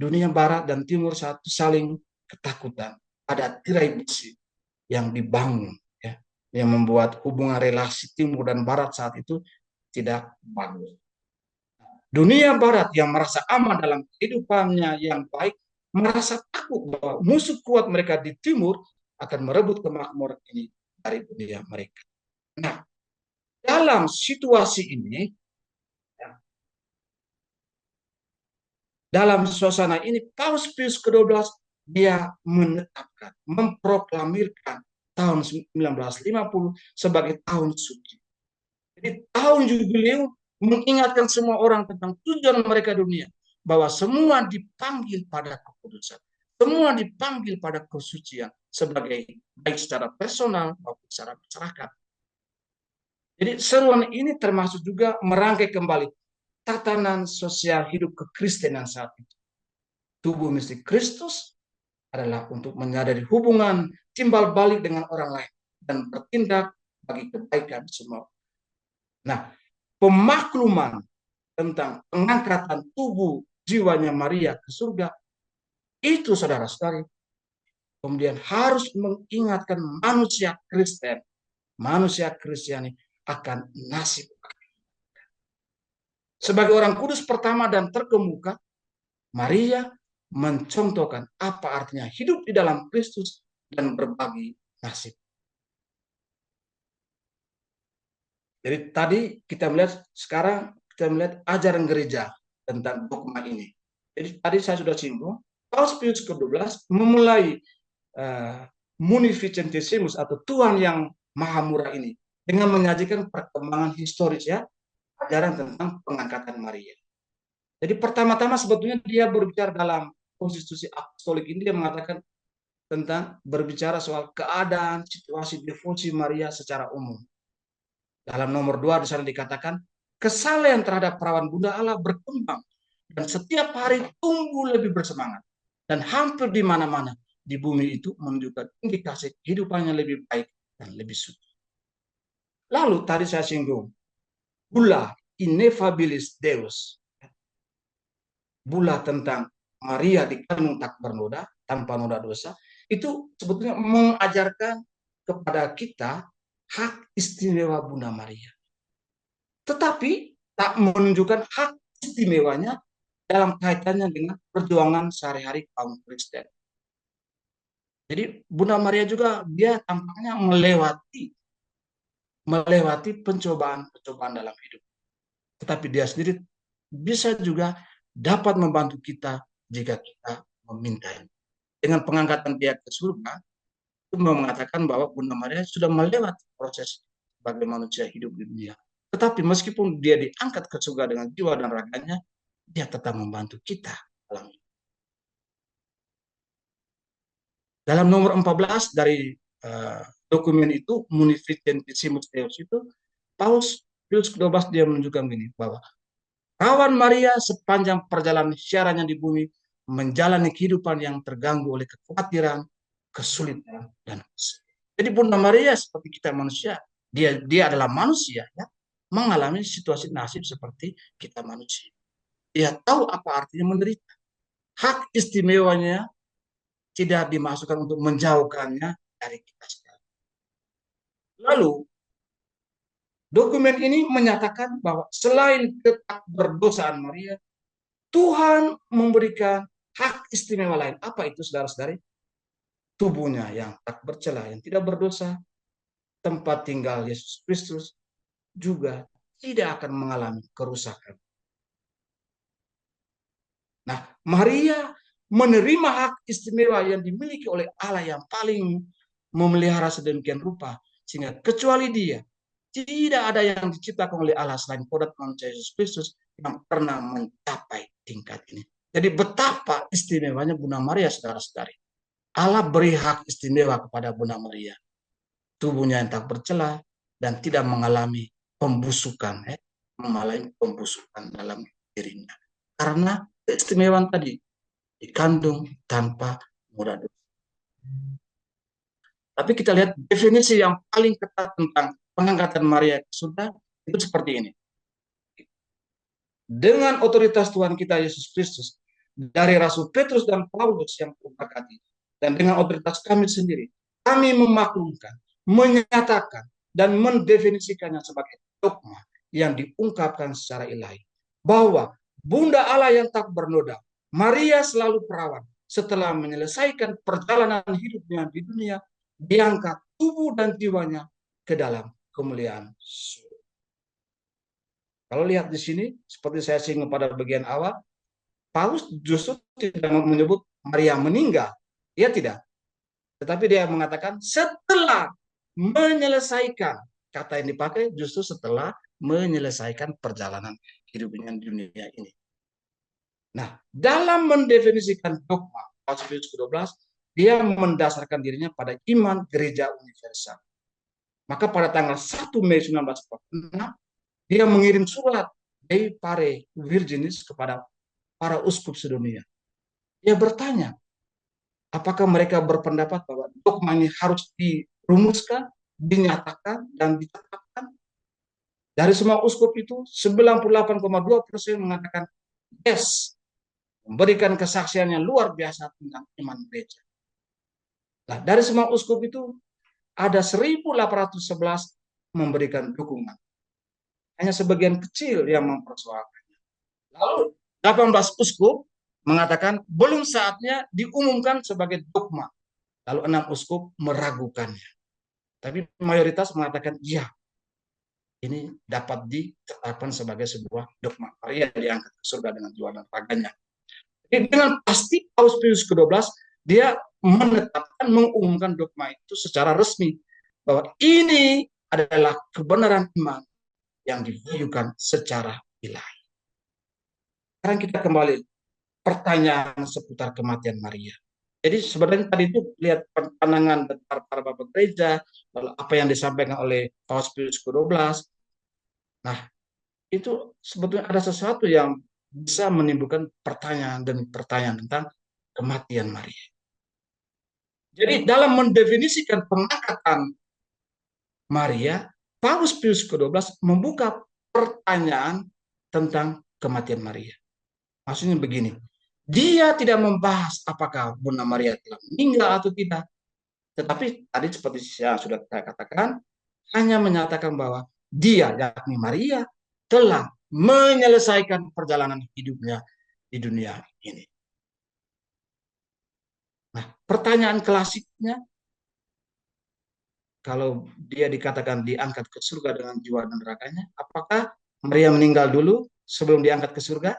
Dunia barat dan timur satu saling ketakutan. Ada tirai besi yang dibangun, ya, yang membuat hubungan relasi timur dan barat saat itu tidak bagus. Dunia barat yang merasa aman dalam kehidupannya yang baik, merasa takut bahwa musuh kuat mereka di timur akan merebut kemakmuran ini dari dunia mereka. Nah, dalam situasi ini, dalam suasana ini, Paus Pius ke-12 dia menetapkan, memproklamirkan tahun 1950 sebagai tahun suci. Jadi tahun jubileum mengingatkan semua orang tentang tujuan mereka dunia, bahwa semua dipanggil pada kekudusan, semua dipanggil pada kesucian sebagai baik secara personal maupun secara masyarakat. Jadi seruan ini termasuk juga merangkai kembali tatanan sosial hidup kekristenan saat itu. Tubuh mistik Kristus adalah untuk menyadari hubungan timbal balik dengan orang lain dan bertindak bagi kebaikan semua. Nah, pemakluman tentang pengangkatan tubuh jiwanya Maria ke surga itu, saudara-saudari, kemudian harus mengingatkan manusia Kristen, manusia Kristiani akan nasib. Sebagai orang kudus pertama dan terkemuka, Maria mencontohkan apa artinya hidup di dalam Kristus dan berbagi nasib. Jadi tadi sekarang kita melihat ajaran gereja tentang dogma ini. Jadi tadi saya sudah singgung, Paus Pius ke-12 memulai munificentissimus atau Tuhan yang Maha Murah ini dengan menyajikan perkembangan historis ya, ajaran tentang pengangkatan Maria. Jadi pertama-tama sebetulnya dia berbicara dalam konstitusi apostolik ini, dia mengatakan tentang berbicara soal keadaan situasi devosi Maria secara umum. Dalam nomor 2 di sana dikatakan kesalehan terhadap perawan Bunda Allah berkembang dan setiap hari tumbuh lebih bersemangat. Dan hampir di mana-mana di bumi itu menunjukkan indikasi kehidupannya lebih baik dan lebih suci. Lalu tadi saya singgung, bula ineffabilis Deus, bula tentang Maria dikandung tak bernoda, tanpa noda dosa, itu sebetulnya mengajarkan kepada kita hak istimewa Bunda Maria. Tetapi tak menunjukkan hak istimewanya dalam kaitannya dengan perjuangan sehari-hari kaum Kristen. Jadi Bunda Maria juga dia tampaknya melewati pencobaan-pencobaan dalam hidup. Tetapi dia sendiri bisa juga dapat membantu kita jika kita memintanya. Dengan pengangkatan dia ke surga, itu mengatakan bahwa Bunda Maria sudah melewati proses sebagai manusia hidup di dunia. Tetapi meskipun dia diangkat ke surga dengan jiwa dan raganya, dia tetap membantu kita dalam hidup. Dalam nomor 14 dari dokumen itu, Munificentissimus Deus itu, Paus Pius ke-12 dia menunjukkan begini, bahwa Rawan Maria sepanjang perjalanan siarannya di bumi menjalani kehidupan yang terganggu oleh kekhawatiran, kesulitan, dan kesedihan. Jadi Bunda Maria seperti kita manusia, dia adalah manusia, ya, mengalami situasi nasib seperti kita manusia. Dia tahu apa artinya menderita. Hak istimewanya tidak dimasukkan untuk menjauhkannya dari kita sekali. Lalu dokumen ini menyatakan bahwa selain ketakberdosaan Maria, Tuhan memberikan hak istimewa lain. Apa itu, saudara-saudari? Tubuhnya yang tak bercela, yang tidak berdosa, tempat tinggal Yesus Kristus juga tidak akan mengalami kerusakan. Nah, Maria menerima hak istimewa yang dimiliki oleh Allah yang paling memelihara sedemikian rupa, sehingga kecuali dia, tidak ada yang diciptakan oleh Allah selain kodrat manusia Yesus Kristus yang pernah mencapai tingkat ini. Jadi betapa istimewanya Bunda Maria, saudara-saudari. Allah beri hak istimewa kepada Bunda Maria. Tubuhnya yang tak bercela dan tidak mengalami pembusukan, mengalami pembusukan dalam dirinya. Karena keistimewaan tadi dikandung tanpa noda dosa. Tapi kita lihat definisi yang paling ketat tentang pengangkatan Maria ke surga itu seperti ini. Dengan otoritas Tuhan kita Yesus Kristus, dari Rasul Petrus dan Paulus yang berkati, dan dengan otoritas kami sendiri, kami memaklumkan, menyatakan, dan mendefinisikannya sebagai dogma yang diungkapkan secara ilahi. Bahwa Bunda Allah yang tak bernoda, Maria selalu perawan, setelah menyelesaikan perjalanan hidupnya di dunia, diangkat tubuh dan jiwanya ke dalam kemuliaan surga. Kalau lihat di sini, seperti saya singgung pada bagian awal, Paulus justru tidak menyebut Maria meninggal. Dia tidak. Tetapi dia mengatakan setelah menyelesaikan. Kata yang dipakai justru setelah menyelesaikan perjalanan hidupnya di dunia ini. Nah, dalam mendefinisikan dogma Paus Pius ke-12, dia mendasarkan dirinya pada iman gereja universal. Maka pada tanggal 1 Mei 1946, dia mengirim surat Dei Pare Virginis kepada para uskup sedunia. Dia bertanya, apakah mereka berpendapat bahwa dogma ini harus dirumuskan, dinyatakan, dan ditetapkan? Dari semua uskup itu, 98,2% mengatakan yes, memberikan kesaksian yang luar biasa tentang iman gereja. Nah, dari semua uskup itu, ada 1.811 memberikan dukungan. Hanya sebagian kecil yang mempersoalkannya. Lalu 18 uskup mengatakan belum saatnya diumumkan sebagai dogma. Lalu 6 uskup meragukannya. Tapi mayoritas mengatakan iya, ini dapat ditetapkan sebagai sebuah dogma. Maria diangkat ke surga dengan jiwa dan raganya. Jadi dengan pasti Paus Pius ke-12 dia menetapkan, mengumumkan dogma itu secara resmi bahwa ini adalah kebenaran iman yang ditujukan secara ilahi. Sekarang kita kembali pertanyaan seputar kematian Maria. Jadi sebenarnya tadi itu lihat pandangan para bapak gereja, lalu apa yang disampaikan oleh Paus Pius ke-12. Nah, itu sebetulnya ada sesuatu yang bisa menimbulkan pertanyaan demi pertanyaan tentang kematian Maria. Jadi dalam mendefinisikan pengangkatan Maria, Paus Pius ke-12 membuka pertanyaan tentang kematian Maria. Maksudnya begini, dia tidak membahas apakah Bunda Maria telah meninggal atau tidak, tetapi tadi seperti yang sudah saya katakan, hanya menyatakan bahwa dia, yakni Maria, telah menyelesaikan perjalanan hidupnya di dunia ini. Nah, pertanyaan klasiknya, kalau dia dikatakan diangkat ke surga dengan jiwa dan raganya, apakah Maria meninggal dulu sebelum diangkat ke surga?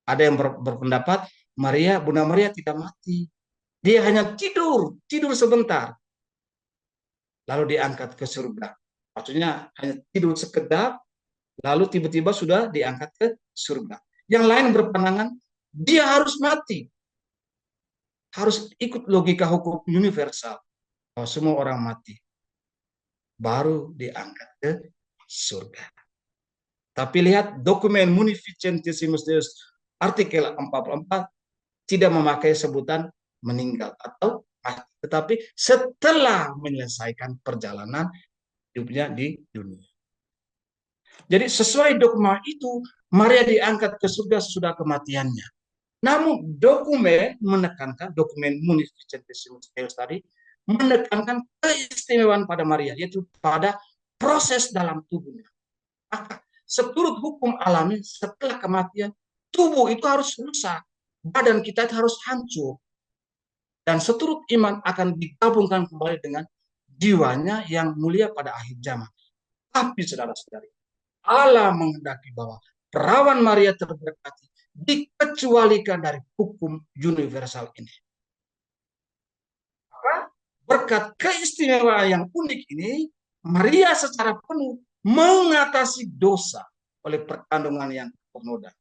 Ada yang berpendapat Maria, Bunda Maria tidak mati. Dia hanya tidur, tidur sebentar, lalu diangkat ke surga. Maksudnya hanya tidur sekedar, lalu tiba-tiba sudah diangkat ke surga. Yang lain berpandangan dia harus mati, harus ikut logika hukum universal bahwa semua orang mati baru diangkat ke surga. Tapi lihat dokumen Munificentissimus Deus artikel 44 tidak memakai sebutan meninggal atau mati, tetapi setelah menyelesaikan perjalanan hidupnya di dunia. Jadi sesuai dogma itu, Maria diangkat ke surga sesudah kematiannya. Namun dokumen Munificentissimus Deus tadi menekankan keistimewaan pada Maria, yaitu pada proses dalam tubuhnya. Maka seturut hukum alami setelah kematian, tubuh itu harus rusak, badan kita itu harus hancur. Dan seturut iman akan digabungkan kembali dengan jiwanya yang mulia pada akhir zaman. Tapi saudara-saudari, Allah menghendaki bahwa perawan Maria terberkati dikecualikan dari hukum universal ini. Maka berkat keistimewaan yang unik ini, Maria secara penuh mengatasi dosa oleh perkandungan yang ternoda.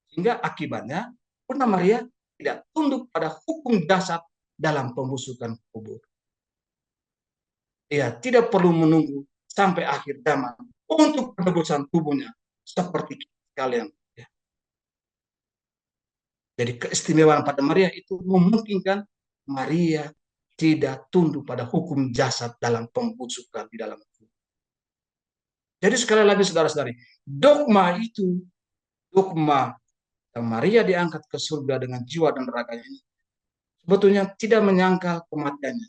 Sehingga akibatnya Bunda Maria tidak tunduk pada hukum dasar dalam pembusukan kubur. Ia tidak perlu menunggu sampai akhir zaman untuk penebusan tubuhnya seperti kalian. Jadi keistimewaan pada Maria itu memungkinkan Maria tidak tunduk pada hukum jasad dalam pembusukan di dalam tubuh. Jadi sekali lagi saudara-saudari, dogma Maria diangkat ke surga dengan jiwa dan raganya ini sebetulnya tidak menyangkal kematiannya,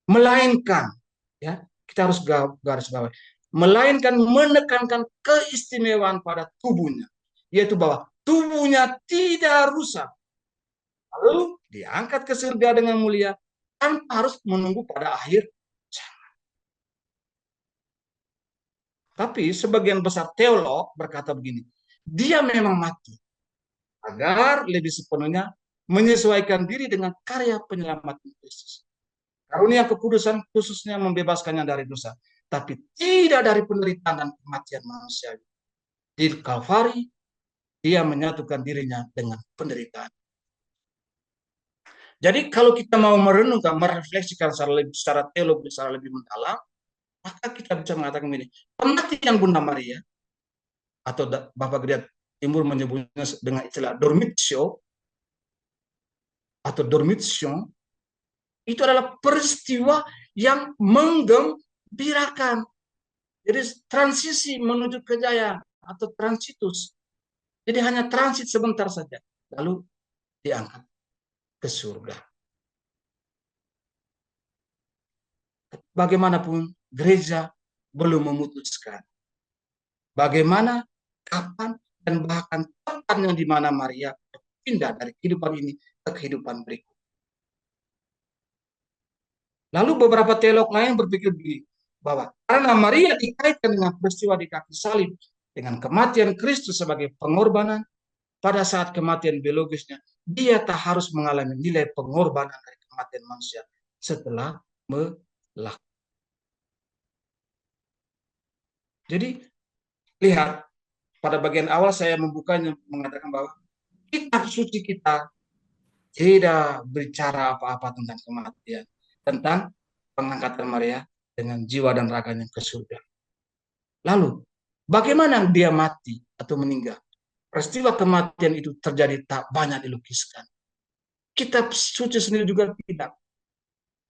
melainkan ya kita harus garis bawahi, melainkan menekankan keistimewaan pada tubuhnya, yaitu bahwa tubuhnya tidak rusak, lalu diangkat ke surga dengan mulia tanpa harus menunggu pada akhir zaman. Tapi sebagian besar teolog berkata begini, dia memang mati agar lebih sepenuhnya menyesuaikan diri dengan karya penyelamat Kristus. Karunia kekudusan khususnya membebaskannya dari dosa, tapi tidak dari penderitaan dan kematian manusia. Di Kalvari, dia menyatukan dirinya dengan penderitaan. Jadi kalau kita mau merenungkan, merefleksikan secara teologi, secara lebih mendalam, maka kita bisa mengatakan ini, kematian Bunda Maria, atau Bapak Gereja Timur menyebutnya dengan istilah dormitio, atau dormition, itu adalah peristiwa yang menggembirakan. Jadi transisi menuju kejayaan atau transitus. Jadi hanya transit sebentar saja, lalu diangkat ke surga. Bagaimanapun gereja belum memutuskan bagaimana, kapan, dan bahkan tempatnya di mana Maria pindah dari kehidupan ini ke kehidupan berikut. Lalu beberapa teolog lain berpikir begini, bahwa karena Maria dikaitkan dengan peristiwa di kaki salib, dengan kematian Kristus sebagai pengorbanan, pada saat kematian biologisnya, dia tak harus mengalami nilai pengorbanan dari kematian manusia setelah melakukan. Jadi, lihat, pada bagian awal saya membukanya mengatakan bahwa kitab suci kita tidak bicara apa-apa tentang kematian, tentang pengangkatan Maria dengan jiwa dan raganya ke surga. Lalu, Bagaimana dia mati atau meninggal? Peristiwa kematian itu terjadi tak banyak dilukiskan. Kitab suci sendiri juga tidak.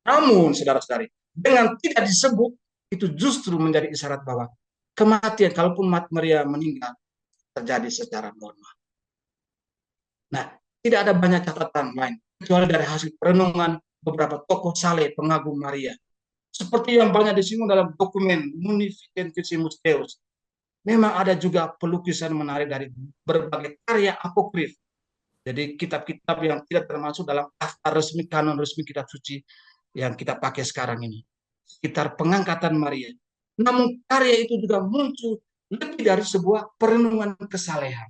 Namun, saudara-saudari, dengan tidak disebut, itu justru menjadi isyarat bahwa kematian, kalaupun Maria meninggal, terjadi secara normal. Nah, tidak ada banyak catatan lain, kecuali dari hasil perenungan beberapa tokoh saleh pengagum Maria. Seperti yang banyak disinggung dalam dokumen Munificentissimus Deus. Memang ada juga pelukisan menarik dari berbagai karya apokrif. Jadi kitab-kitab yang tidak termasuk dalam daftar resmi, kanon resmi kitab suci yang kita pakai sekarang ini. Sekitar pengangkatan Maria. Namun karya itu juga muncul lebih dari sebuah perenungan kesalehan.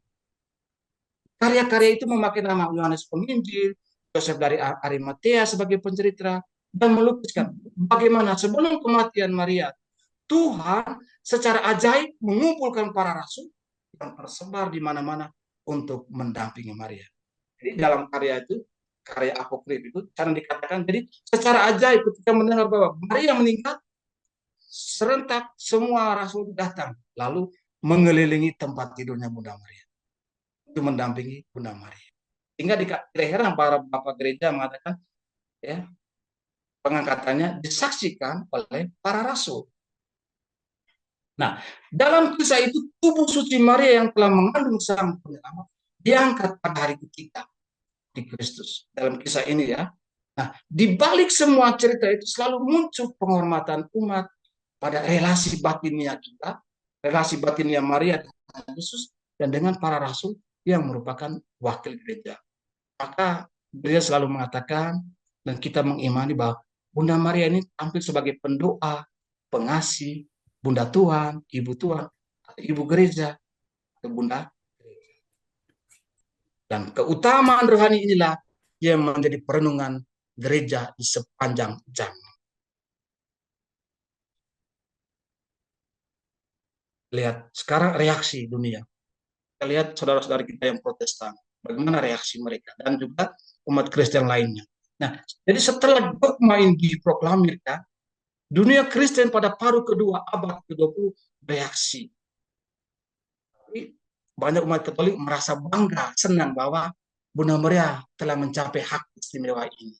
Karya-karya itu memakai nama Yohanes Penginjil, Yosef dari Arimatea sebagai pencerita, dan melukiskan bagaimana sebelum kematian Maria, Tuhan secara ajaib mengumpulkan para rasul yang tersebar di mana-mana untuk mendampingi Maria. Jadi dalam karya itu, karya apokrif itu, cara dikatakan, jadi secara ajaib ketika mendengar bahwa Maria meninggal, serentak semua rasul datang, lalu mengelilingi tempat tidurnya Bunda Maria. Itu mendampingi Bunda Maria. Sehingga tidak heran para bapak gereja mengatakan, ya, pengangkatannya disaksikan oleh para rasul. Nah, dalam kisah itu tubuh suci Maria yang telah mengandung sang penyelamat diangkat pada hari ketiga di Kristus. Dalam kisah ini ya. Nah, di balik semua cerita itu selalu muncul penghormatan umat pada relasi batinnya kita, relasi batinnya Maria dengan Yesus dan dengan para rasul yang merupakan wakil gereja. Maka gereja selalu mengatakan dan kita mengimani bahwa Bunda Maria ini tampil sebagai pendoa, pengasih, Bunda Tuhan, Ibu Tuhan, Ibu Gereja, atau Bunda. Dan keutamaan rohani inilah yang menjadi perenungan gereja di sepanjang zaman. Lihat sekarang reaksi dunia. Kita lihat saudara-saudara kita yang Protestan, bagaimana reaksi mereka dan juga umat Kristen lainnya. Nah, jadi setelah dogma ini diproklamirkan, dunia Kristen pada paruh kedua abad ke-20 bereaksi. Banyak umat Katolik merasa bangga, senang bahwa Bunda Maria telah mencapai hak istimewa ini.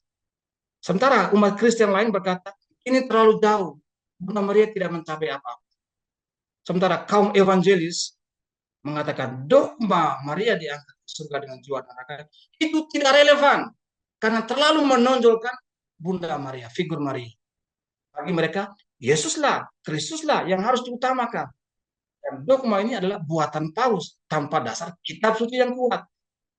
Sementara umat Kristen lain berkata, ini terlalu jauh. Bunda Maria tidak mencapai apa-apa. Sementara kaum evangelis mengatakan dogma Maria diangkat ke surga dengan jiwa dan raga itu tidak relevan karena terlalu menonjolkan Bunda Maria, figur Maria. Bagi mereka, Yesuslah, Kristuslah yang harus diutamakan. Dan dogma ini adalah buatan paus tanpa dasar kitab suci yang kuat.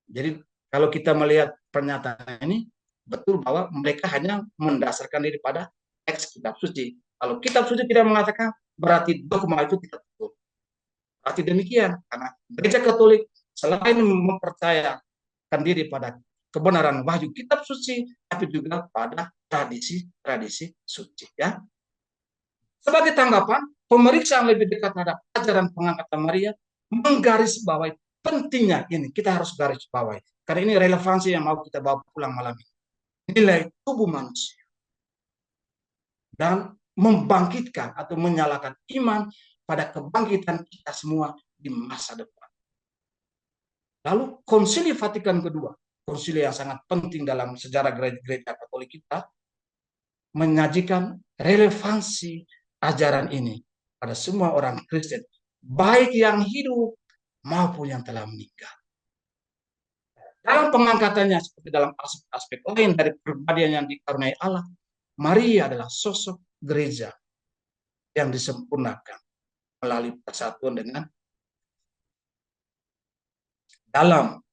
Jadi kalau kita melihat pernyataan ini, betul bahwa mereka hanya mendasarkan diri pada teks kitab suci. Kalau kitab suci tidak mengatakan, berarti dogma itu tidak betul. Berarti demikian, karena gereja Katolik selain mempercayakan diri pada kebenaran wahyu kitab suci, tapi juga pada tradisi-tradisi suci. Ya. Sebagai tanggapan, pemeriksaan lebih dekat terhadap ajaran pengangkatan Maria menggarisbawahi pentingnya ini. Kita harus garis bawahi. Karena ini relevansi yang mau kita bawa pulang malam ini. Nilai tubuh manusia. Dan membangkitkan atau menyalakan iman pada kebangkitan kita semua di masa depan. Lalu Konsili Vatikan kedua, konsili yang sangat penting dalam sejarah gereja Katolik kita, menyajikan relevansi ajaran ini pada semua orang Kristen, baik yang hidup maupun yang telah meninggal. Dalam pengangkatannya, seperti dalam aspek lain dari kepribadian yang dikaruniai Allah, Maria adalah sosok gereja yang disempurnakan melalui persatuan dengan dalam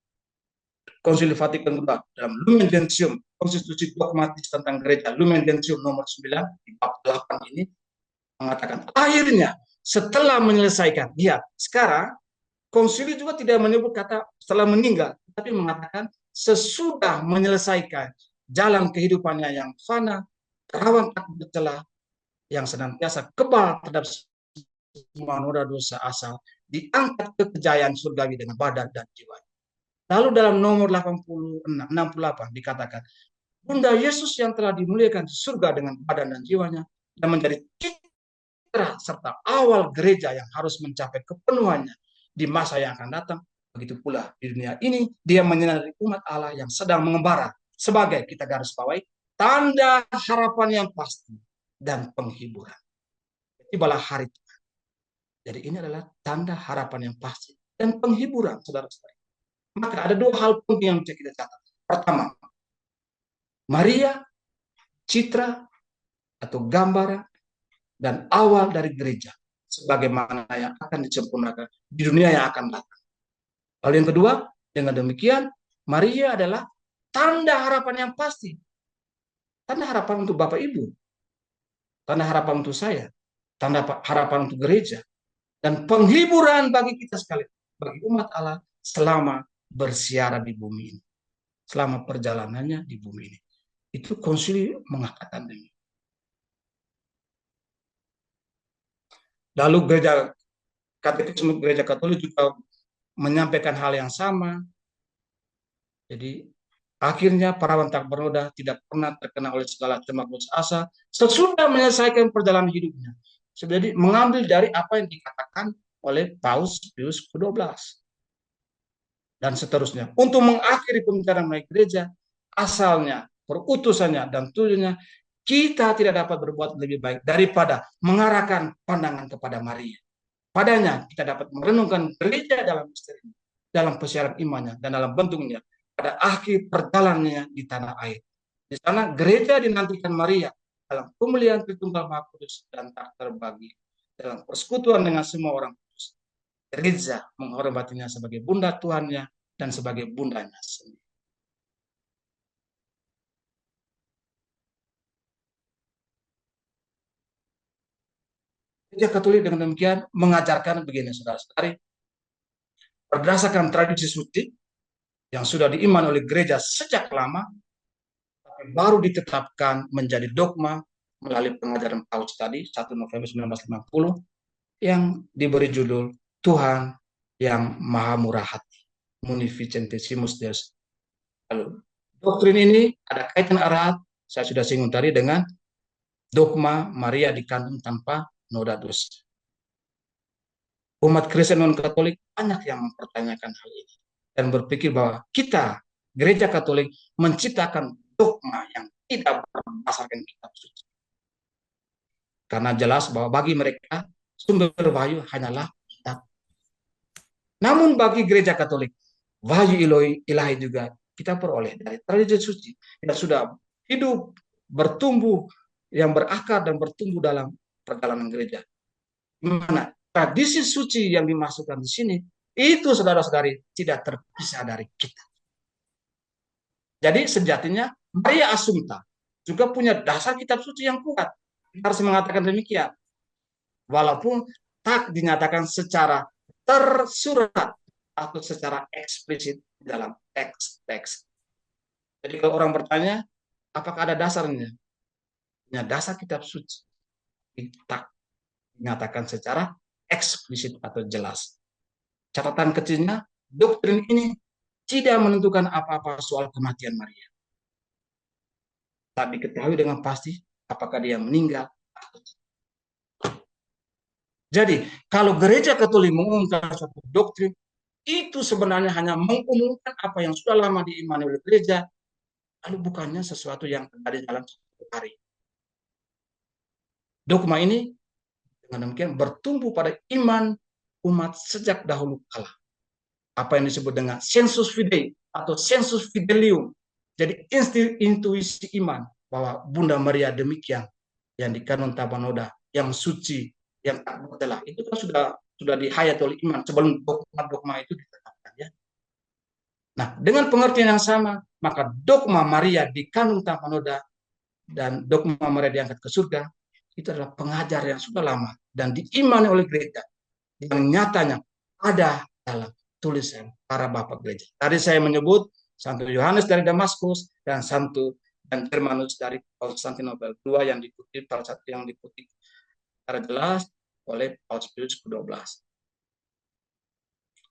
Konsili Vatikan II, dalam Lumen Gentium, konstitusi dogmatis tentang gereja, Lumen Gentium nomor 9, di bab 8 ini, mengatakan akhirnya setelah menyelesaikan, ya sekarang konsili juga tidak menyebut kata setelah meninggal, tapi mengatakan sesudah menyelesaikan jalan kehidupannya yang fana, rawan tak bercela, yang senantiasa kebal terhadap semua noda dosa asal, diangkat ke kejayaan surgawi dengan badan dan jiwa. Lalu dalam nomor 68 dikatakan, Bunda Yesus yang telah dimuliakan di surga dengan badan dan jiwanya, dan menjadi citra serta awal gereja yang harus mencapai kepenuhannya di masa yang akan datang. Begitu pula di dunia ini, dia menyinari umat Allah yang sedang mengembara sebagai, kita garis bawahi, tanda harapan yang pasti dan penghiburan. Tibalah hari Tuhan. Jadi ini adalah tanda harapan yang pasti dan penghiburan, saudara-saudara. Maka ada dua hal penting yang bisa kita catat. Pertama, Maria, citra atau gambaran dan awal dari gereja, sebagaimana yang akan disempurnakan di dunia yang akan datang. Lalu yang kedua, dengan demikian, Maria adalah tanda harapan yang pasti. Tanda harapan untuk Bapak Ibu, tanda harapan untuk saya, tanda harapan untuk gereja, dan penghiburan bagi kita sekalian, bagi umat Allah selama bersiara di bumi ini, selama perjalanannya di bumi ini. Itu konsili mengatakan demikian. Lalu gereja Katolik juga menyampaikan hal yang sama. Jadi akhirnya para tak bernoda tidak pernah terkena oleh segala cemas putus asa sesudah menyelesaikan perjalanan hidupnya. Jadi mengambil dari apa yang dikatakan oleh Paus Pius ke-12 dan seterusnya. Untuk mengakhiri pembicaraan mengenai gereja, asalnya, perutusannya, dan tujuannya, kita tidak dapat berbuat lebih baik daripada mengarahkan pandangan kepada Maria. Padanya kita dapat merenungkan gereja dalam misteri, dalam persiaran imannya, dan dalam bentuknya pada akhir perjalanannya di tanah air. Di sana gereja dinantikan Maria dalam pemulihan Tritunggal Maha Kudus dan tak terbagi dalam persekutuan dengan semua orang kudus. Gereja menghormatinya sebagai bunda Tuhannya dan sebagai bundanya sendiri. Gereja Katolik dengan demikian mengajarkan begini, saudara-saudari, berdasarkan tradisi suci yang sudah diimani oleh gereja sejak lama, tapi baru ditetapkan menjadi dogma melalui pengajaran Paus tadi, 1 November 1950, yang diberi judul Tuhan yang Maha Murah Hati, Munificentissimus Deus. Lalu, doktrin ini ada kaitan erat, saya sudah singgung tadi, dengan dogma Maria dikandung tanpa noda dosa. Umat Kristen non-Katolik banyak yang mempertanyakan hal ini dan berpikir bahwa kita, gereja Katolik, menciptakan dogma yang tidak berdasarkan kitab suci. Karena jelas bahwa bagi mereka sumber wahyu hanyalah kitab. Namun bagi gereja Katolik, wahyu ilahi juga kita peroleh dari tradisi suci yang sudah hidup, bertumbuh, yang berakar dan bertumbuh dalam perjalanan gereja. Mana tradisi suci yang dimasukkan di sini itu, saudara-saudari, tidak terpisah dari kita. Jadi sejatinya Maria Assumpta juga punya dasar kitab suci yang kuat. Kita harus mengatakan demikian. Walaupun tak dinyatakan secara tersurat atau secara eksplisit dalam teks-teks. Jadi kalau orang bertanya, apakah ada dasarnya? Ya, dasar kitab suci tak dinyatakan secara eksplisit atau jelas. Catatan kecilnya, doktrin ini tidak menentukan apa-apa soal kematian Maria. Tak diketahui dengan pasti apakah dia meninggal atau tidak. Jadi, kalau gereja Katolik mengumumkan suatu doktrin, itu sebenarnya hanya mengumumkan apa yang sudah lama diimani oleh gereja, lalu bukannya sesuatu yang terjadi dalam satu hari. Dogma ini dengan demikian bertumbuh pada iman umat sejak dahulu kala. Apa yang disebut dengan sensus fidei atau sensus fidelium. Jadi intuisi iman bahwa Bunda Maria demikian yang dikandung tanpa noda, yang suci, yang tak bercelah, itu kan sudah dihayati oleh iman sebelum dogma itu ditetapkan, ya. Nah, dengan pengertian yang sama, maka dogma Maria dikandung tanpa noda dan dogma Maria diangkat ke surga itu adalah pengajar yang sudah lama dan diimani oleh gereja yang nyatanya ada dalam tulisan para bapak gereja. Tadi saya menyebut Santo Yohanes dari Damaskus dan Santo dan Germanus dari Konstantinopel, dua yang dikutip, salah satu yang dikutip secara jelas oleh Paus Pius ke-12.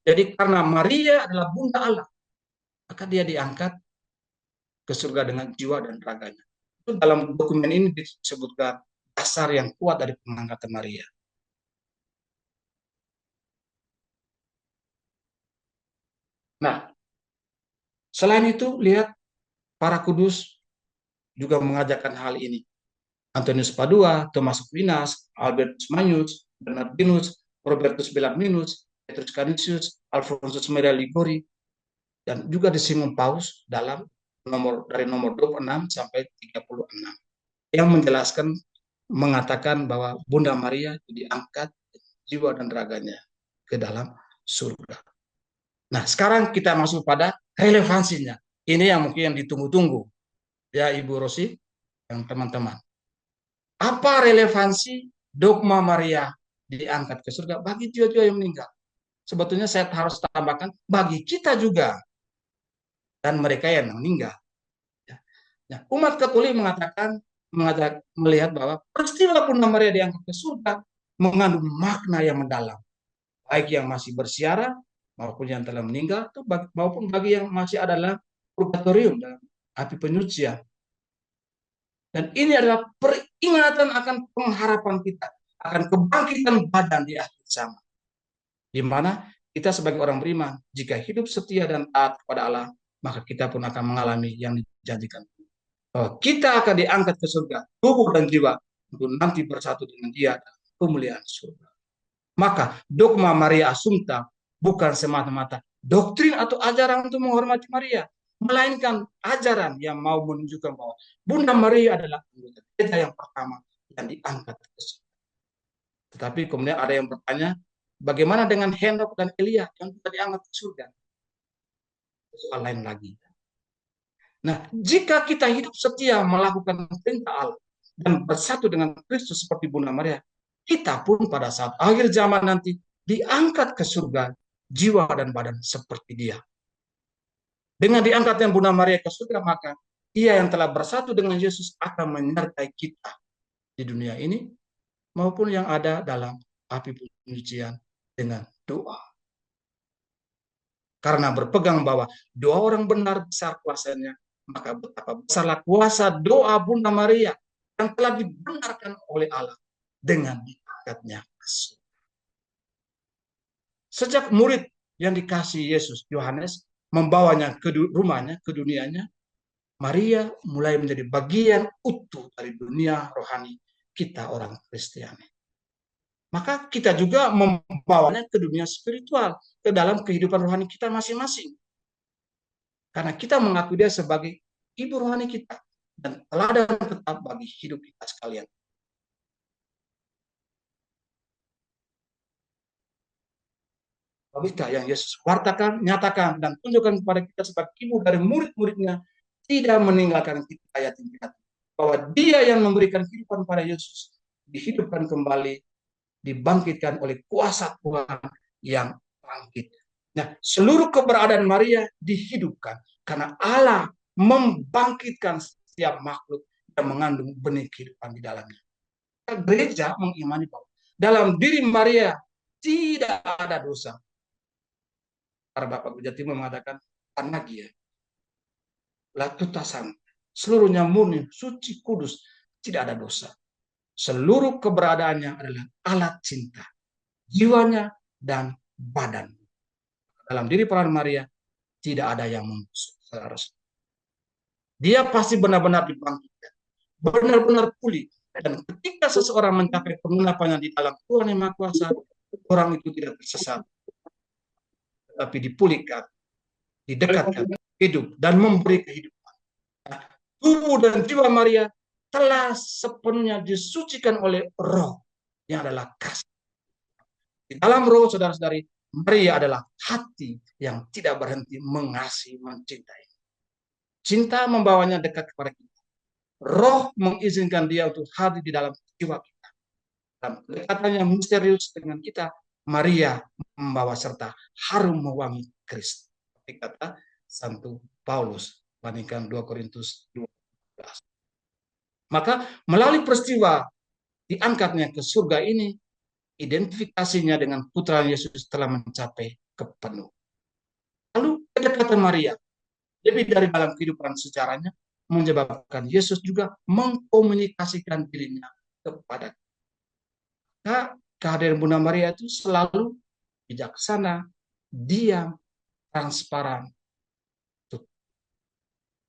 Jadi karena Maria adalah bunda Allah, maka dia diangkat ke surga dengan jiwa dan raganya. Itu dalam dokumen ini disebutkan dasar yang kuat dari pengangkatan Maria. Nah, selain itu, lihat para kudus juga mengajarkan hal ini. Antonius Padua, Thomas Aquinas, Albertus Magnus, Bernardinus, Robertus Belarminus, Petrus Canisius, Alfonsus Maria Ligori, dan juga disinggung Paus dalam dari nomor 26 sampai 36 yang menjelaskan, mengatakan bahwa Bunda Maria diangkat jiwa dan raganya ke dalam surga. Nah, sekarang kita masuk pada relevansinya. Ini yang mungkin yang ditunggu-tunggu, ya Ibu Rosi dan teman-teman. Apa relevansi dogma Maria diangkat ke surga bagi jiwa-jiwa yang meninggal? Sebetulnya saya harus tambahkan bagi kita juga dan mereka yang meninggal. Nah, umat Katolik mengatakan, melihat bahwa peristiwa Bunda Maria diangkat ke surga mengandung makna yang mendalam, baik yang masih bersiara maupun yang telah meninggal, maupun bagi yang masih adalah purgatorium dalam api penyucian. Dan ini adalah peringatan akan pengharapan kita, akan kebangkitan badan di akhir zaman. Di mana kita sebagai orang beriman, jika hidup setia dan taat kepada Allah, maka kita pun akan mengalami yang dijanjikan. Bahwa kita akan diangkat ke surga, tubuh dan jiwa, untuk nanti bersatu dengan Dia dalam kemuliaan surga. Maka dogma Maria Assumpta bukan semata-mata doktrin atau ajaran untuk menghormati Maria, melainkan ajaran yang mau menunjukkan bahwa Bunda Maria adalah anggota gereja yang pertama yang diangkat ke surga. Tetapi kemudian ada yang bertanya, bagaimana dengan Henok dan Elia yang tidak diangkat ke surga? Soal lain lagi. Nah, jika kita hidup setia melakukan perintah Allah dan bersatu dengan Kristus seperti Bunda Maria, kita pun pada saat akhir zaman nanti diangkat ke surga, jiwa dan badan seperti Dia. Dengan diangkatnya Bunda Maria ke surga, maka Ia yang telah bersatu dengan Yesus akan menyertai kita di dunia ini maupun yang ada dalam api penyucian dengan doa. Karena berpegang bahwa doa orang benar besar kuasanya, maka betapa besarlah kuasa doa Bunda Maria yang telah dibenarkan oleh Allah dengan diangkatnya ke surga. Sejak murid yang dikasih Yesus, Yohanes, membawanya ke rumahnya, ke dunianya, Maria mulai menjadi bagian utuh dari dunia rohani kita orang Kristiani. Maka kita juga membawanya ke dunia spiritual, ke dalam kehidupan rohani kita masing-masing. Karena kita mengakui Dia sebagai ibu rohani kita dan teladan tetap bagi hidup kita sekalian. Wanita yang Yesus wartakan, nyatakan, dan tunjukkan kepada kita sebagai ibu dari murid-muridnya, tidak meninggalkan kita yatim piatu. Bahwa Dia yang memberikan kehidupan pada Yesus, dihidupkan kembali, dibangkitkan oleh kuasa Tuhan yang bangkit. Nah, seluruh keberadaan Maria dihidupkan karena Allah membangkitkan setiap makhluk yang mengandung benih kehidupan di dalamnya. Gereja mengimani bahwa dalam diri Maria tidak ada dosa. Para Bapak Gereja Timur mengatakan, Anagia, Latutasan, seluruhnya murni, suci, kudus, tidak ada dosa. Seluruh keberadaannya adalah alat cinta, jiwanya dan badan. Dalam diri perawan Maria tidak ada yang membusuk. Dia pasti benar-benar dibangkitkan, benar-benar pulih. Dan ketika seseorang mencapai penggenapannya di dalam Tuhan yang Maha Kuasa, orang itu tidak tersesat, tetapi dipulihkan, didekatkan, hidup, dan memberi kehidupan. Nah, tubuh dan jiwa Maria telah sepenuhnya disucikan oleh Roh yang adalah kasih. Di dalam Roh, saudara-saudari, Maria adalah hati yang tidak berhenti mengasihi, mencintai. Cinta membawanya dekat kepada kita. Roh mengizinkan Dia untuk hadir di dalam jiwa kita. Dalam kedekatan yang misterius dengan kita, Maria membawa serta harum mewangi Kristus. Kata Santo Paulus, bandingkan 2 Korintus 12. Maka melalui peristiwa diangkatnya ke surga ini, identifikasinya dengan putra Yesus telah mencapai kepenuhan. Lalu kedekatan Maria, lebih dari dalam kehidupan sejarahnya, menyebabkan Yesus juga mengkomunikasikan dirinya kepada kita. Kehadiran Bunda Maria itu selalu bijaksana, diam, transparan.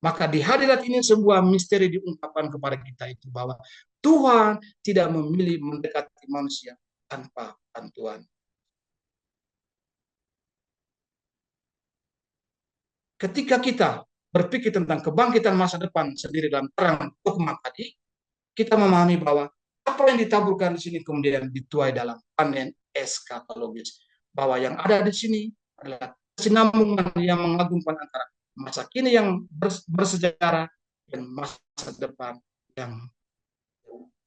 Maka di hadirat ini sebuah misteri diungkapkan kepada kita itu bahwa Tuhan tidak memilih mendekati manusia tanpa bantuan. Ketika kita berpikir tentang kebangkitan masa depan sendiri dalam terang dogma tadi, kita memahami bahwa apa yang ditaburkan di sini kemudian dituai dalam panen eskatologis. Bahwa yang ada di sini adalah kesinambungan yang mengagumkan antara masa kini yang bersejarah dan masa depan yang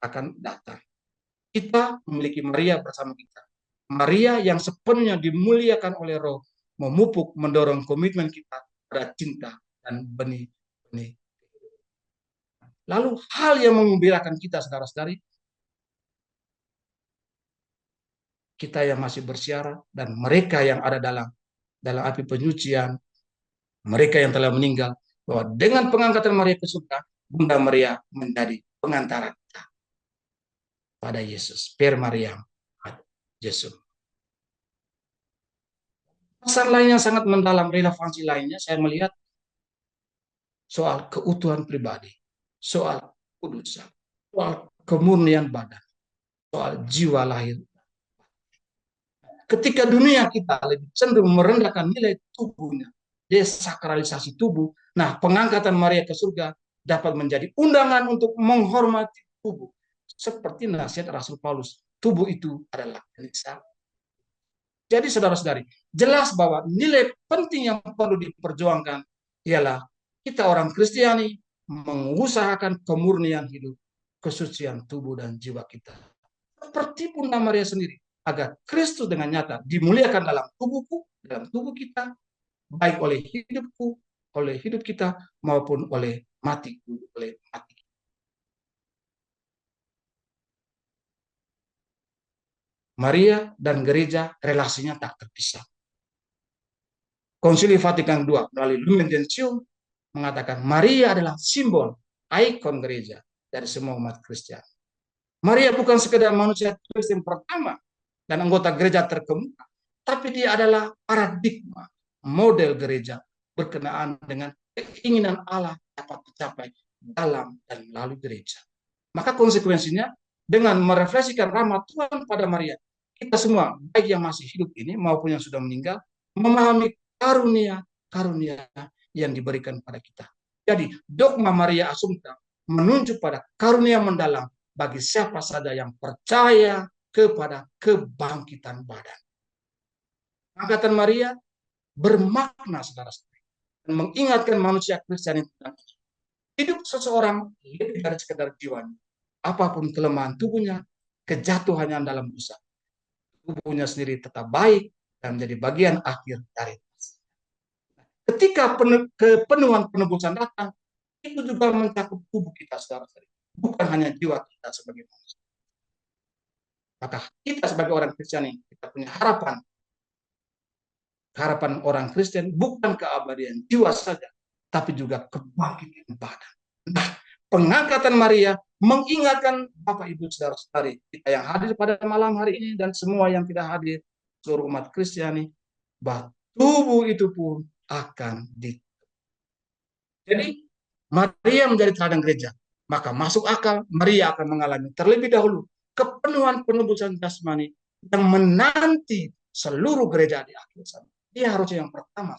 akan datang. Kita memiliki Maria bersama kita. Maria yang sepenuhnya dimuliakan oleh Roh, memupuk, mendorong komitmen kita pada cinta dan benih-benih. Lalu hal yang mengembirakan kita, saudara-saudari, kita yang masih bersiara dan mereka yang ada dalam api penyucian, mereka yang telah meninggal, bahwa dengan pengangkatan Maria ke surga, Bunda Maria menjadi pengantara kita pada Yesus, per Maria, Yesus. Pasal lain yang sangat mendalam, relevansi lainnya, saya melihat soal keutuhan pribadi, soal kudusan, soal kemurnian badan, soal jiwa lahir. Ketika dunia kita lebih cenderung merendahkan nilai tubuhnya, desakralisasi tubuh, nah pengangkatan Maria ke surga dapat menjadi undangan untuk menghormati tubuh. Seperti nasihat Rasul Paulus, tubuh itu adalah gereja. Jadi saudara-saudari, jelas bahwa nilai penting yang perlu diperjuangkan ialah kita orang Kristiani mengusahakan kemurnian hidup, kesucian tubuh dan jiwa kita. Seperti Bunda Maria sendiri, agar Kristus dengan nyata dimuliakan dalam tubuhku, dalam tubuh kita, baik oleh hidup kita maupun oleh matiku, oleh mati. Maria dan gereja relasinya tak terpisah. Konsili Vatikan II melalui Lumen Gentium mengatakan Maria adalah simbol, ikon gereja dari semua umat Kristen. Maria bukan sekedar manusia Kristen pertama dan anggota gereja terkemuka, tapi dia adalah paradigma, model gereja berkenaan dengan keinginan Allah dapat tercapai dalam dan melalui gereja. Maka konsekuensinya dengan merefleksikan rahmat Tuhan pada Maria, kita semua, baik yang masih hidup ini maupun yang sudah meninggal, memahami karunia yang diberikan pada kita. Jadi dogma Maria Assumpta menunjuk pada karunia mendalam bagi siapa saja yang percaya kepada kebangkitan badan. Angkatan Maria bermakna, saudara-saudara, dan mengingatkan manusia Kristen tentang hidup seseorang lebih dari sekedar jiwanya. Apapun kelemahan tubuhnya, kejatuhannya dalam dosa, tubuhnya sendiri tetap baik dan menjadi bagian akhir dari ketika kepenuhan penebusan datang, itu juga mencakup tubuh kita, saudara-saudara, bukan hanya jiwa kita sebagai manusia. Maka kita sebagai orang Kristen kita punya harapan orang Kristen bukan keabadian jiwa saja, tapi juga kebangkitan badan. Nah, pengangkatan Maria mengingatkan Bapak Ibu saudara-saudari kita yang hadir pada malam hari ini dan semua yang tidak hadir, seluruh umat Kristiani, bahwa tubuh itu pun akan Jadi Maria menjadi teladan gereja, maka masuk akal Maria akan mengalami terlebih dahulu kepenuhan penebusan jasmani yang menanti seluruh gereja di akhir zaman. Dia harusnya yang pertama.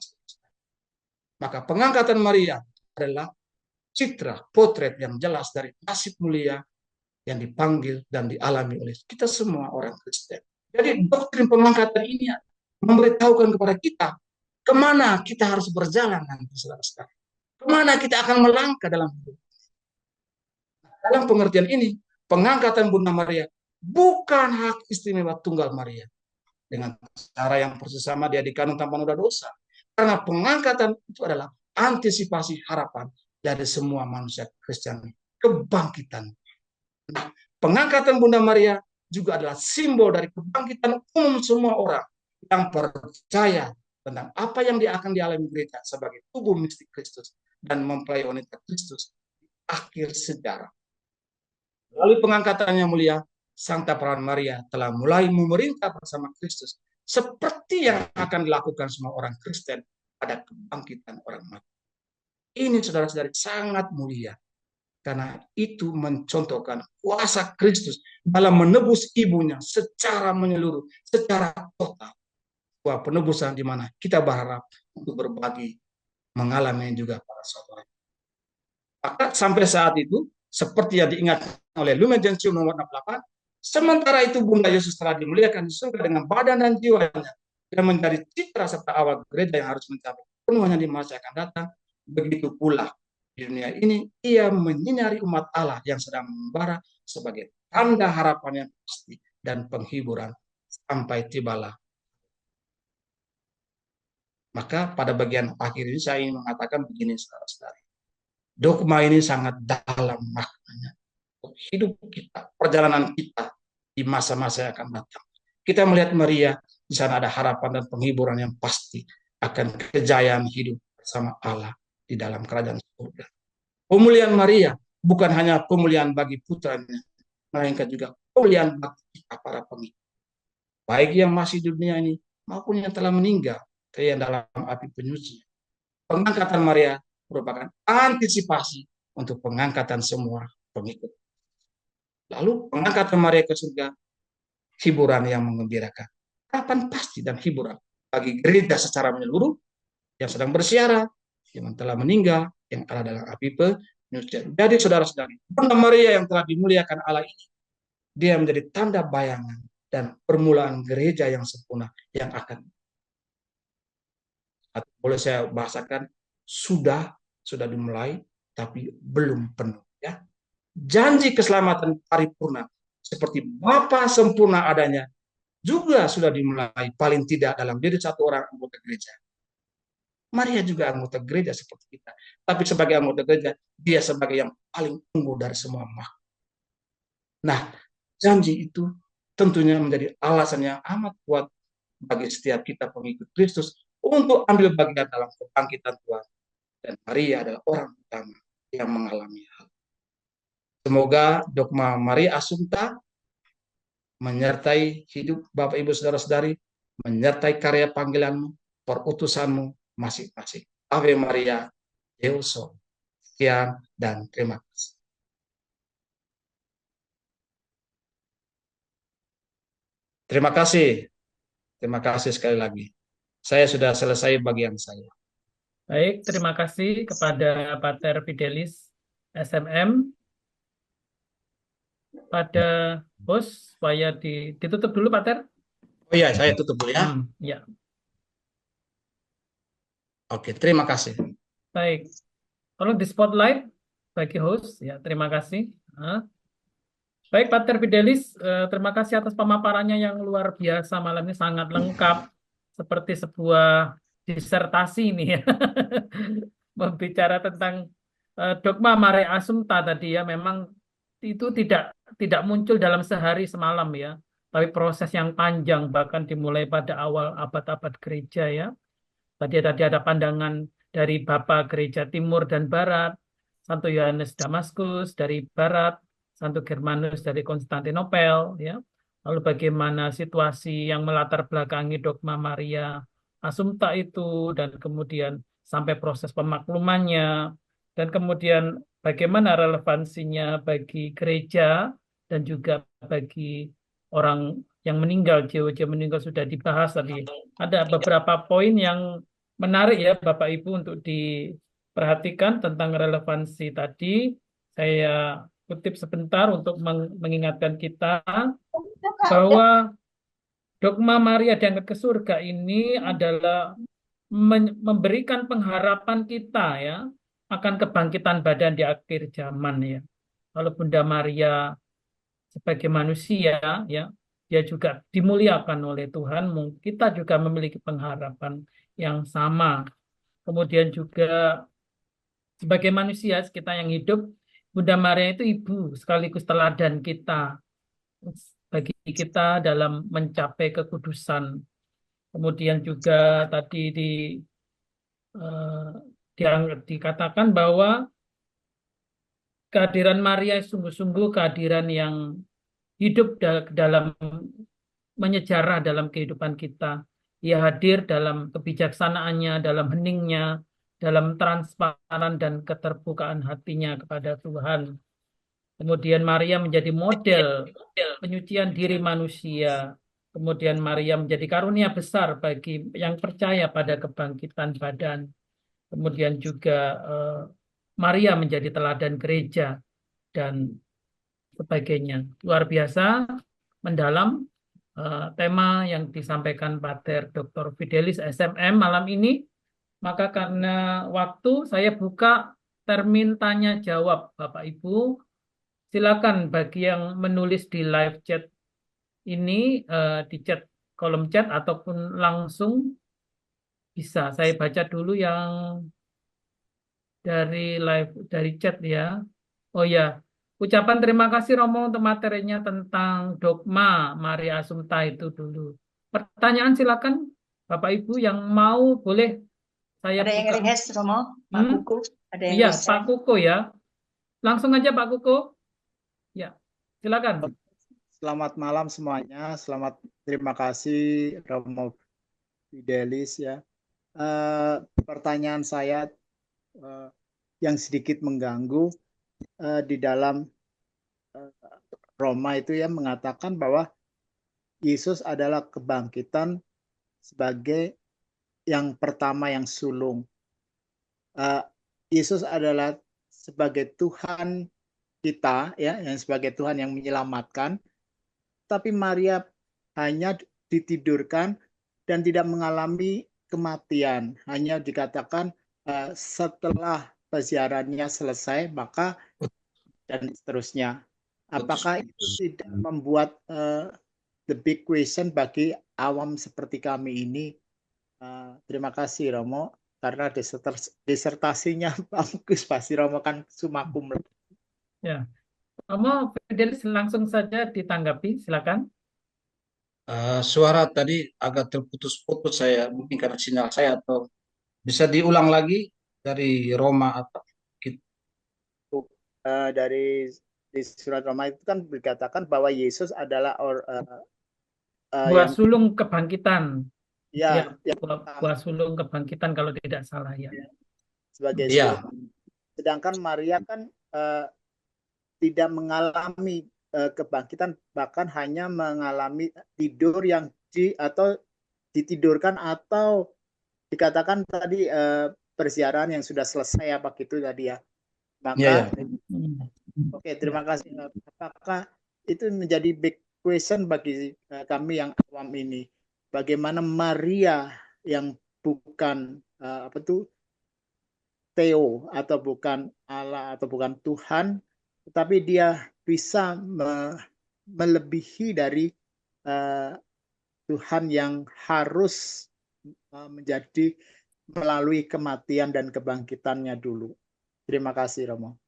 Maka pengangkatan Maria adalah citra, potret yang jelas dari nasib mulia yang dipanggil dan dialami oleh kita semua orang Kristen. Jadi doktrin pengangkatan ini memberitahukan kepada kita kemana kita harus berjalan nanti, saudara-saudara. Kemana kita akan melangkah dalam hidup. Dalam pengertian ini, pengangkatan Bunda Maria bukan hak istimewa tunggal Maria. Dengan cara yang persis sama dia dikanun tanpa noda dosa. Karena pengangkatan itu adalah antisipasi harapan dari semua manusia Kristen. Kebangkitan. Nah, pengangkatan Bunda Maria juga adalah simbol dari kebangkitan umum semua orang yang percaya tentang apa yang dia akan dialami gereja sebagai tubuh mistik Kristus dan mempelai wanita Kristus di akhir sejarah. Lalu pengangkatannya mulia, Santa Peran Maria telah mulai memerintah bersama Kristus, seperti yang akan dilakukan semua orang Kristen pada kebangkitan orang mati. Ini saudara-saudari sangat mulia, karena itu mencontohkan kuasa Kristus dalam menebus ibunya secara menyeluruh, secara total. Wah, penebusan di mana kita berharap untuk berbagi, mengalami juga para saudara. Maka sampai saat itu, seperti yang diingat oleh Lumen Gentium nomor 68, sementara itu Bunda Yesus telah dimuliakan di surga dengan badan dan jiwanya, dan menjadi citra serta awal gereja yang harus mencapai penuhnya di masa akan datang. Begitu pula di dunia ini, ia menyinari umat Allah yang sedang membara sebagai tanda harapan yang pasti dan penghiburan sampai tibalah. Maka pada bagian akhir ini saya ingin mengatakan begini, saudara-saudari. Dogma ini sangat dalam maknanya. Hidup kita, perjalanan kita di masa-masa yang akan datang. Kita melihat Maria, di sana ada harapan dan penghiburan yang pasti akan kejayaan hidup bersama Allah di dalam kerajaan surga. Pemulihan Maria bukan hanya pemulihan bagi putranya, melainkan juga pemulihan bagi kita para pengikut. Baik yang masih di dunia ini maupun yang telah meninggal, yang dalam api penyuci. Pengangkatan Maria merupakan antisipasi untuk pengangkatan semua pengikut. Lalu pengangkatan Maria ke surga, hiburan yang mengembirakan. Harapan pasti dan hiburan bagi gereja secara menyeluruh yang sedang bersiara, yang telah meninggal, yang ada dalam api penyucian. Jadi saudara-saudari, Bunda Maria yang telah dimuliakan Allah ini, dia menjadi tanda bayangan dan permulaan gereja yang sempurna yang akan, atau boleh saya bahasakan, sudah dimulai tapi belum penuh, ya. Janji keselamatan paripurna seperti Bapa sempurna adanya juga sudah dimulai paling tidak dalam diri satu orang anggota gereja. Maria juga anggota gereja seperti kita, tapi sebagai anggota gereja dia sebagai yang paling unggul dari semua makhluk. Nah, janji itu tentunya menjadi alasan yang amat kuat bagi setiap kita pengikut Kristus untuk ambil bagian dalam kebangkitan Tuhan. Dan Maria adalah orang pertama yang mengalami hal. Semoga dogma Maria Assumpta menyertai hidup Bapak Ibu Saudara-saudari, menyertai karya panggilanmu, perutusanmu masing-masing. Ave Maria, Deus. Sekian dan terima kasih. Terima kasih. Terima kasih sekali lagi. Saya sudah selesai bagian saya. Baik, terima kasih kepada Pater Fidelis SMM. Pada host, supaya ditutup dulu, Pater. Oh iya, saya tutup dulu ya. Ya. Oke, terima kasih. Baik. Tolong di spotlight bagi host. Ya, terima kasih. Baik, Pater Fidelis, terima kasih atas pemaparannya yang luar biasa malam ini, sangat lengkap, seperti sebuah disertasi ini ya. Membicara tentang dogma Maria Assumpta tadi ya, memang itu tidak muncul dalam sehari semalam ya, tapi proses yang panjang, bahkan dimulai pada awal abad-abad gereja ya. Tadi ada pandangan dari Bapa Gereja Timur dan Barat, Santo Yohanes Damaskus dari Barat, Santo Germanus dari Konstantinopel, ya. Lalu bagaimana situasi yang melatar belakangi dogma Maria Assumpta itu, dan kemudian sampai proses pemaklumannya, dan kemudian bagaimana relevansinya bagi gereja dan juga bagi orang yang meninggal, jiwa-jiwa meninggal sudah dibahas tadi. Ada beberapa poin yang menarik ya Bapak Ibu untuk diperhatikan tentang relevansi tadi. Saya kutip sebentar untuk mengingatkan kita bahwa dogma Maria diangkat ke surga ini adalah memberikan pengharapan kita ya akan kebangkitan badan di akhir zaman ya. Kalau Bunda Maria sebagai manusia ya, dia juga dimuliakan oleh Tuhan, kita juga memiliki pengharapan yang sama. Kemudian juga sebagai manusia kita yang hidup, Bunda Maria itu ibu sekaligus teladan kita bagi kita dalam mencapai kekudusan. Kemudian juga tadi dikatakan bahwa kehadiran Maria sungguh-sungguh kehadiran yang hidup dalam menyejarah dalam kehidupan kita. Ia hadir dalam kebijaksanaannya, dalam heningnya, dalam transparan dan keterbukaan hatinya kepada Tuhan. Kemudian Maria menjadi model penyucian diri manusia. Kemudian Maria menjadi karunia besar bagi yang percaya pada kebangkitan badan. Kemudian juga Maria menjadi teladan gereja dan sebagainya. Luar biasa, mendalam tema yang disampaikan Pater Dr. Fidelis SMM malam ini. Maka karena waktu, saya buka termin tanya jawab Bapak Ibu. Silakan bagi yang menulis di live chat ini, di chat kolom chat ataupun langsung bisa. Saya baca dulu yang dari chat ya. Oh ya, ucapan terima kasih Romo untuk materinya tentang dogma Maria Assumpta itu dulu. Pertanyaan silakan Bapak Ibu yang mau, boleh saya Ada yang buka. request, Romo? Pak Hmm? Kuku? Ada yang Iya, request? Pak Kuko ya. Langsung aja Pak Kuko. Ya, silakan. Selamat malam semuanya. Terima kasih Romo Fidelis ya. Pertanyaan saya yang sedikit mengganggu di dalam Roma itu ya mengatakan bahwa Yesus adalah kebangkitan sebagai yang pertama yang sulung. Yesus adalah sebagai Tuhan kita ya, yang sebagai Tuhan yang menyelamatkan. Tapi Maria hanya ditidurkan dan tidak mengalami kematian. Hanya dikatakan setelah peziarannya selesai, maka dan seterusnya. Apakah itu tidak membuat the big question bagi awam seperti kami ini? Terima kasih Romo, karena disertasinya bagus, pasti Romo kan summa cum laude. Ya, Romo Fidelis langsung saja ditanggapi, silakan. Suara tadi agak terputus-putus saya, mungkin karena sinyal saya, atau bisa diulang lagi dari Roma atau gitu. Dari di surat Roma itu kan dikatakan bahwa Yesus adalah Buah yang sulung kebangkitan. Ya, yang buah sulung kebangkitan kalau tidak salah ya. sebagai Ya, sulung. Sedangkan Maria kan tidak mengalami kebangkitan, bahkan hanya mengalami tidur yang atau ditidurkan atau dikatakan tadi persiaran yang sudah selesai apa gitu tadi ya. Maka oke, terima kasih. Apakah itu menjadi big question bagi kami yang awam ini? Bagaimana Maria yang bukan apa tuh Theo atau bukan Allah atau bukan Tuhan, tetapi dia bisa melebihi dari Tuhan yang harus menjadi melalui kematian dan kebangkitannya dulu. Terima kasih Romo.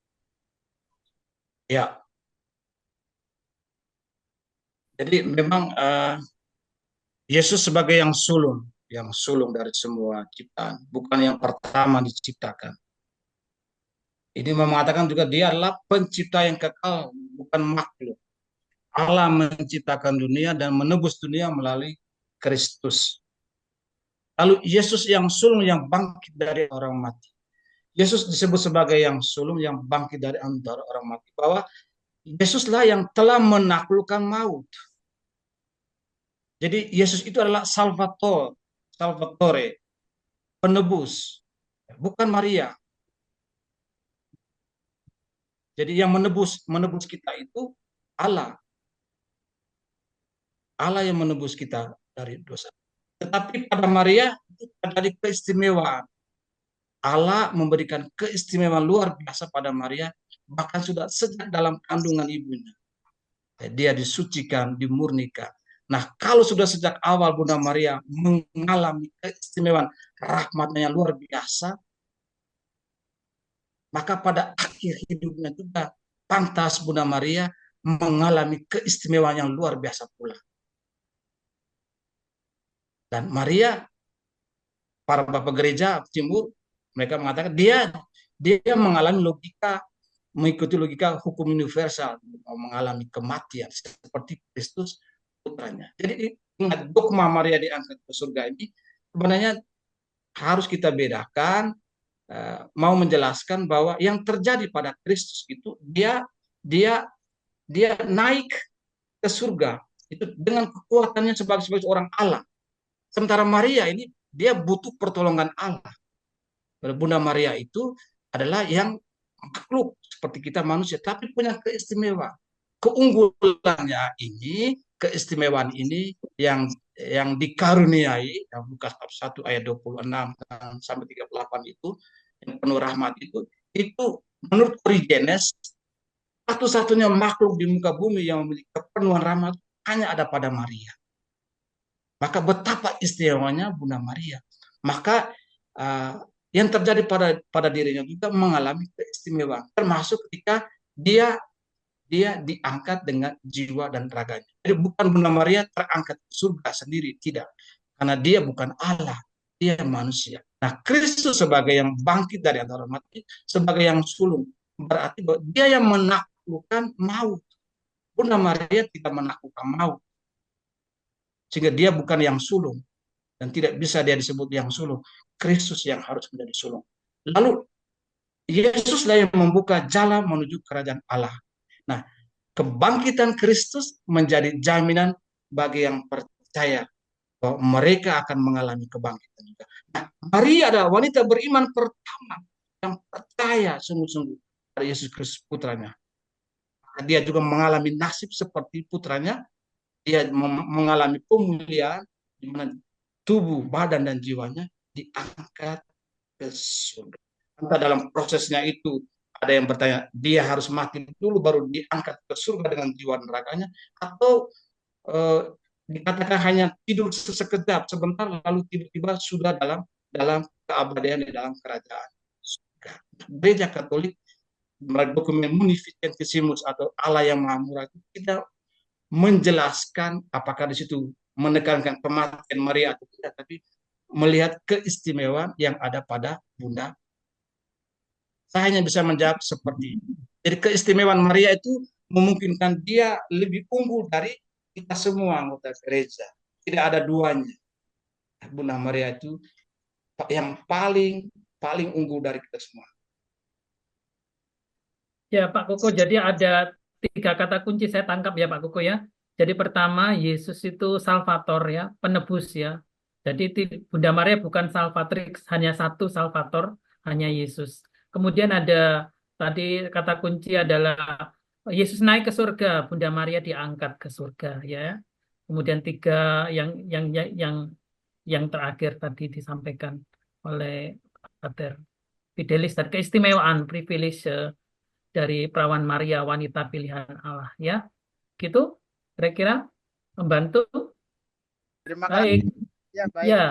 ya. Jadi memang Yesus sebagai yang sulung dari semua ciptaan, bukan yang pertama diciptakan. Ini mengatakan juga dia adalah pencipta yang kekal, bukan makhluk. Allah menciptakan dunia dan menebus dunia melalui Kristus. Lalu Yesus yang sulung yang bangkit dari orang mati. Yesus disebut sebagai yang sulung yang bangkit dari antara orang mati. Bahwa Yesuslah yang telah menaklukkan maut. Jadi Yesus itu adalah Salvatore, penebus, bukan Maria. Jadi yang menebus kita itu Allah. Allah yang menebus kita dari dosa. Tetapi pada Maria itu terjadi keistimewaan. Allah memberikan keistimewaan luar biasa pada Maria, bahkan sudah sejak dalam kandungan ibunya. Dia disucikan, dimurnikan. Nah, kalau sudah sejak awal Bunda Maria mengalami keistimewaan rahmatnya yang luar biasa, maka pada akhir hidupnya juga pantas Bunda Maria mengalami keistimewaan yang luar biasa pula. Dan Maria, para bapak gereja timur, mereka mengatakan dia mengalami logika mengikuti logika hukum universal, mau mengalami kematian seperti Kristus putranya. Jadi ingat, dogma Maria diangkat ke surga ini sebenarnya harus kita bedakan, mau menjelaskan bahwa yang terjadi pada Kristus itu dia dia naik ke surga itu dengan kekuatannya sebagai orang Allah. Sementara Maria ini dia butuh pertolongan Allah. Bunda Maria itu adalah yang makhluk seperti kita manusia, tapi punya keistimewaan. Keunggulannya ini, keistimewaan ini yang dikaruniai, yang Lukas 1 ayat 26 sampai 38 itu, yang penuh rahmat itu menurut Origenes, satu-satunya makhluk di muka bumi yang memiliki kepenuhan rahmat hanya ada pada Maria. Maka betapa istimewanya Bunda Maria. Maka yang terjadi pada dirinya juga mengalami keistimewaan, termasuk ketika dia diangkat dengan jiwa dan raganya. Jadi bukan Bunda Maria terangkat ke surga sendiri, tidak. Karena dia bukan Allah, dia manusia. Nah, Kristus sebagai yang bangkit dari antara mati, sebagai yang sulung, berarti bahwa dia yang menaklukkan maut. Bunda Maria tidak menaklukkan maut. Sehingga dia bukan yang sulung. Dan tidak bisa dia disebut yang sulung. Kristus yang harus menjadi sulung. Lalu, Yesuslah yang membuka jalan menuju kerajaan Allah. Nah, kebangkitan Kristus menjadi jaminan bagi yang percaya bahwa mereka akan mengalami kebangkitan juga. Nah, Maria adalah wanita beriman pertama yang percaya sungguh-sungguh pada Yesus Kristus putranya. Dia juga mengalami nasib seperti putranya. Dia mengalami pemulihan di mana tubuh, badan, dan jiwanya diangkat ke surga. Entah dalam prosesnya itu ada yang bertanya, dia harus mati dulu baru diangkat ke surga dengan jiwa dan raganya, atau dikatakan hanya tidur sekejap sebentar lalu tiba-tiba sudah dalam keabadian di dalam kerajaan surga. Gereja Katolik melalui dokumen Munificentissimus atau Allah yang Maha Murah itu tidak menjelaskan apakah di situ menekankan kematian Maria atau tidak, tapi melihat keistimewaan yang ada pada Bunda. Saya hanya bisa menjawab seperti ini. Jadi keistimewaan Maria itu memungkinkan dia lebih unggul dari kita semua anggota gereja. Tidak ada duanya. Bunda Maria itu yang paling unggul dari kita semua. Ya, Pak Koko, jadi ada 3 kata kunci saya tangkap ya, Pak Koko ya. Jadi pertama, Yesus itu Salvator ya, penebus ya. Jadi Bunda Maria bukan Salvatrix, hanya satu Salvator, hanya Yesus. Kemudian ada tadi kata kunci adalah Yesus naik ke surga, Bunda Maria diangkat ke surga ya. Kemudian 3 yang terakhir tadi disampaikan oleh Pater Fidelis, dan keistimewaan privilege dari perawan Maria, wanita pilihan Allah ya. Gitu kira-kira membantu. Terima Baik. kasih. Ya, baik. Ya.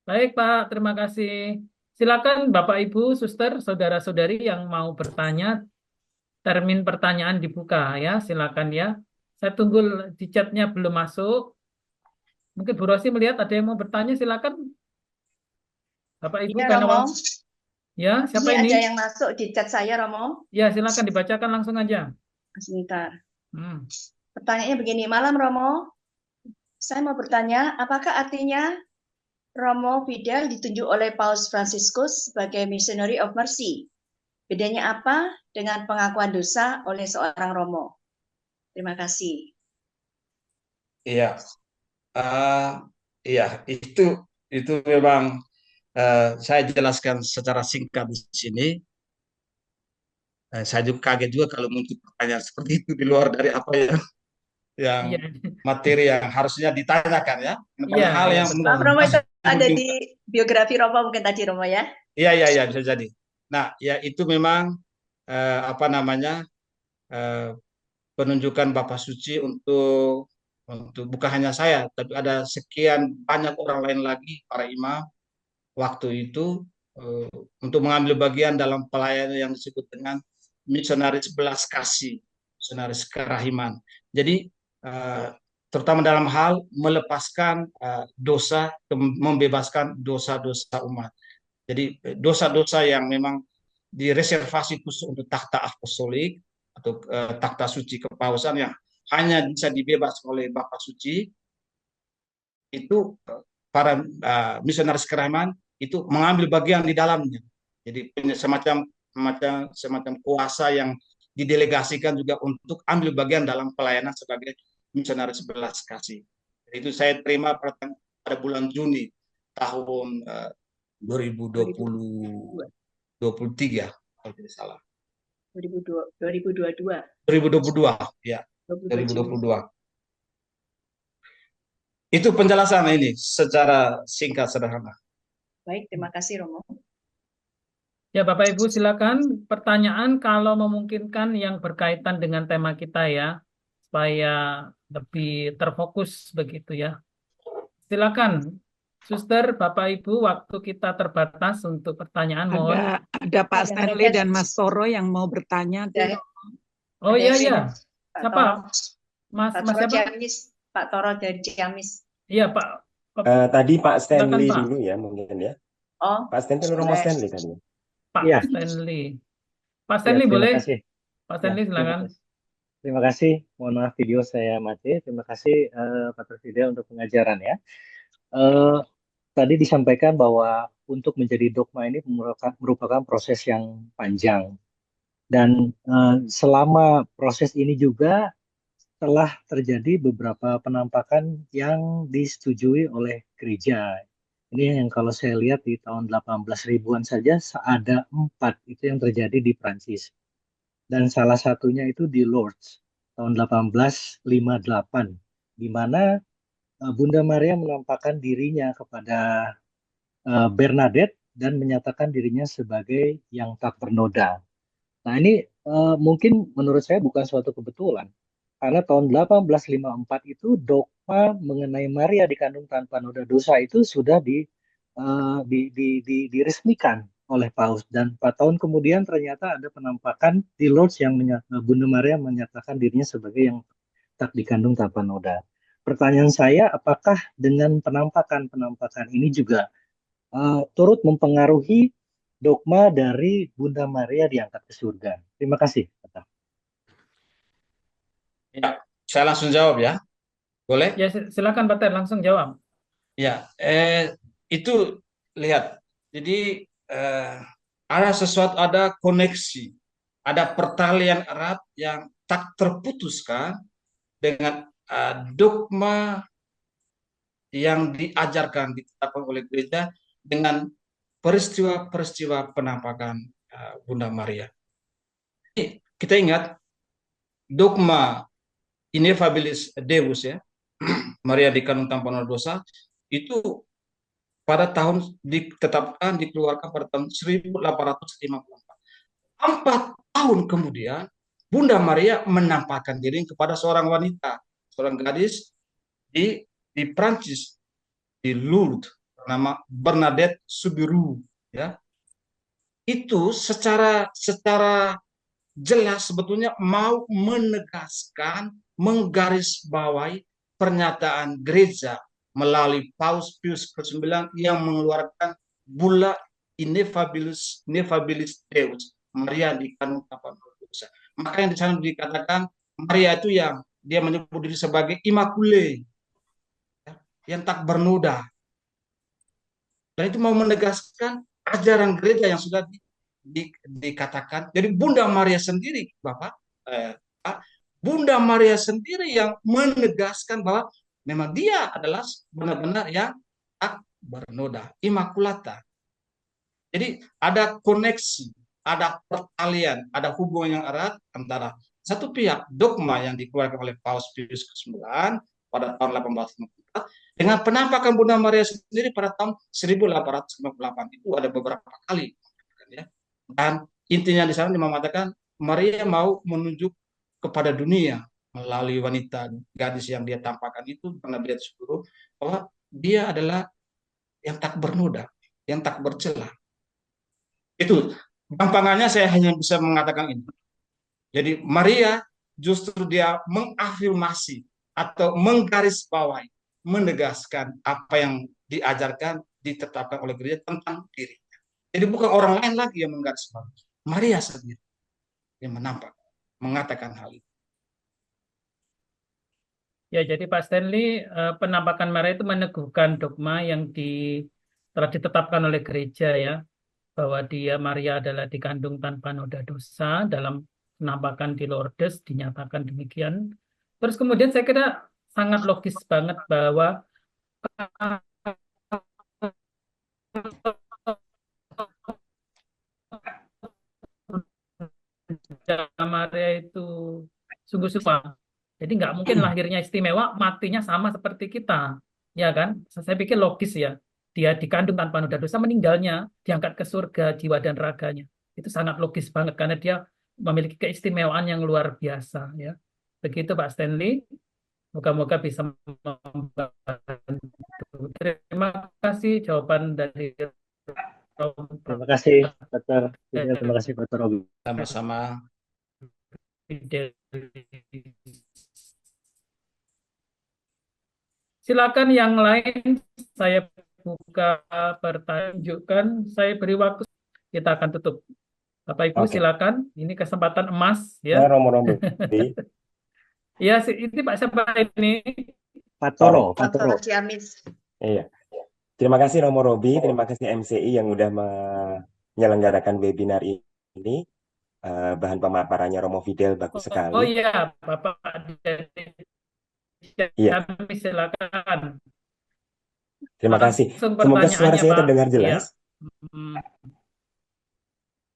Baik, Pak, terima kasih. Silakan Bapak Ibu, Suster, saudara-saudari yang mau bertanya, termin pertanyaan dibuka ya, silakan ya. Saya tunggu di chatnya belum masuk. Mungkin Bu Rosi melihat ada yang mau bertanya, silakan. Bapak Ibu, Iya, karena Romo. ya, siapa Ini ini? ada yang masuk di chat saya, Romo. Ya, silakan dibacakan langsung aja. Sebentar. Hmm. Pertanyaannya begini, malam Romo. Saya mau bertanya, apakah artinya Romo Fidel ditunjuk oleh Paus Fransiskus sebagai Missionary of Mercy? Bedanya apa dengan pengakuan dosa oleh seorang Romo? Terima kasih. Iya, iya itu memang saya jelaskan secara singkat di sini. Saya juga kaget juga kalau muncul pertanyaan seperti itu di luar dari apa yang Iya, materi yang harusnya ditanyakan ya. iya, Hal iya, yang betul. Romo itu ada mungkin- di biografi Romo mungkin tadi Romo ya? Iya bisa jadi. Nah, ya itu memang apa namanya penunjukan Bapak Suci untuk bukan hanya saya, tapi ada sekian banyak orang lain lagi para imam waktu itu untuk mengambil bagian dalam pelayanan yang disebut dengan misionaris belas kasih, misionaris kerahiman. Jadi terutama dalam hal melepaskan dosa, membebaskan dosa-dosa umat. Jadi dosa-dosa yang memang direservasi khusus untuk takhta apostolik atau takhta suci kepausan yang hanya bisa dibebas oleh Bapak Suci, itu para misionaris kerahiman itu mengambil bagian di dalamnya. Jadi semacam kuasa yang didelegasikan juga untuk ambil bagian dalam pelayanan sebagai misionaris belas kasih. Itu saya terima pada bulan Juni tahun 2023 kalau tidak salah. 2022. 2022 ya. 2022. Itu penjelasan ini secara singkat sederhana. Baik, terima kasih Romo. Ya, Bapak Ibu, silakan pertanyaan kalau memungkinkan yang berkaitan dengan tema kita ya, supaya lebih terfokus begitu ya. Silakan, Suster, Bapak Ibu, waktu kita terbatas untuk pertanyaan, mohon. Ada Pak Stanley dan Mas Toro yang mau bertanya. Oh iya, iya. Pak Siapa? Toro. Mas Pak Toro siapa? Ciamis. Pak Toro dari Ciamis. Iya, Pak. Tadi Pak Stanley Pak. dulu ya mungkin ya. Oh, Pak Stanley, Romo Stanley tadi. Pak Iya. Stanley. Pak Stanley Ya, terima boleh? kasih. Pak Stanley Ya, silakan. Terima kasih. Mohon maaf video saya mati. Terima kasih Pak Fidel untuk pengajaran ya. Tadi disampaikan bahwa untuk menjadi dogma ini merupakan proses yang panjang. Dan selama proses ini juga telah terjadi beberapa penampakan yang disetujui oleh gereja. Ini yang kalau saya lihat di tahun 18 ribuan saja ada 4 itu yang terjadi di Prancis. Dan salah satunya itu di Lourdes tahun 1858, di mana Bunda Maria menampakkan dirinya kepada Bernadette dan menyatakan dirinya sebagai yang tak bernoda. Nah ini mungkin menurut saya bukan suatu kebetulan. Karena tahun 1854 itu dogma mengenai Maria dikandung tanpa noda dosa itu sudah diresmikan oleh Paus. Dan 4 tahun kemudian ternyata ada penampakan di Lourdes yang Bunda Maria menyatakan dirinya sebagai yang tak dikandung tanpa noda. Pertanyaan saya, apakah dengan penampakan-penampakan ini juga turut mempengaruhi dogma dari Bunda Maria diangkat ke surga? Terima kasih. Ya, saya langsung jawab ya. Boleh? Ya, silakan Pak Ter, langsung jawab. Ya, itu lihat. Jadi ada sesuatu, ada koneksi, ada pertalian erat yang tak terputuskan dengan dogma yang diajarkan, ditetapkan oleh gereja dengan peristiwa-peristiwa penampakan Bunda Maria. Jadi, kita ingat dogma Ineffabilis Deus ya, Maria dikandung tanpa noda dosa, itu pada tahun ditetapkan, dikeluarkan pada tahun 1854. 4 tahun kemudian Bunda Maria menampakkan diri kepada seorang wanita, seorang gadis di Prancis, di Lourdes, bernama Bernadette Soubirous ya. Itu secara jelas sebetulnya mau menegaskan, menggarisbawahi pernyataan gereja melalui Paus Pius ke-9 yang mengeluarkan bulla Ineffabilis Deus, Maria dikandung tanpa dosa. Maka yang di sana dikatakan Maria itu yang dia menyebut diri sebagai Immaculée, yang tak bernoda. Dan itu mau menegaskan ajaran gereja yang sudah dikatakan. Jadi Bunda Maria sendiri, Bapak, Bunda Maria sendiri yang menegaskan bahwa memang dia adalah benar-benar yang tak bernoda, Immaculata. Jadi ada koneksi, ada pertalian, ada hubungan yang erat antara satu pihak dogma yang dikeluarkan oleh Paus Pius ke-9 pada tahun 1854 dengan penampakan Bunda Maria sendiri pada tahun 1858. Itu ada beberapa kali. Dan intinya di sana dia mengatakan Maria mau menunjuk kepada dunia melalui wanita gadis yang dia tampakkan itu, Bernadette Soubirous, bahwa dia adalah yang tak bernoda, yang tak bercela. Itu gampangannya saya hanya bisa mengatakan ini. Jadi Maria justru dia mengafirmasi atau menggarisbawahi, menegaskan apa yang diajarkan, ditetapkan oleh gereja tentang dirinya. Jadi bukan orang lain lagi yang menggarisbawahi. Maria sendiri yang mengatakan hal itu. Ya, jadi Pak Stanley, penampakan Maria itu meneguhkan dogma yang telah ditetapkan oleh gereja ya, bahwa Maria adalah dikandung tanpa noda dosa. Dalam penampakan di Lourdes dinyatakan demikian. Terus kemudian saya kira sangat logis banget bahwa Maria itu sungguh-sungguh. Jadi nggak mungkin lahirnya istimewa, matinya sama seperti kita. Ya kan? Saya pikir logis ya. Dia dikandung tanpa noda dosa, meninggalnya diangkat ke surga jiwa dan raganya. Itu sangat logis banget karena dia memiliki keistimewaan yang luar biasa ya. Begitu Pak Stanley. Moga-moga bisa membantu. Terima kasih jawaban dari Terima kasih, Dr. Fidel. Terima kasih, Dr. Robi. Sama-sama. Silakan yang lain, saya buka pertunjukan, saya beri waktu, kita akan tutup. Bapak Ibu Oke. silakan, ini kesempatan emas Ya, ya. Romo. Ya, ini Pak siapa ini? Pak Toro. Ciamis. Iya. Terima kasih Romo Robi, terima kasih MCI yang udah menyelenggarakan webinar ini. Bahan pemaparannya Romo Fidel bagus Oh sekali. iya, Bapak Iya, Ciamis silakan. terima kasih. Langsung Semoga suara pertanyaannya, saya Pak. terdengar Iya. jelas.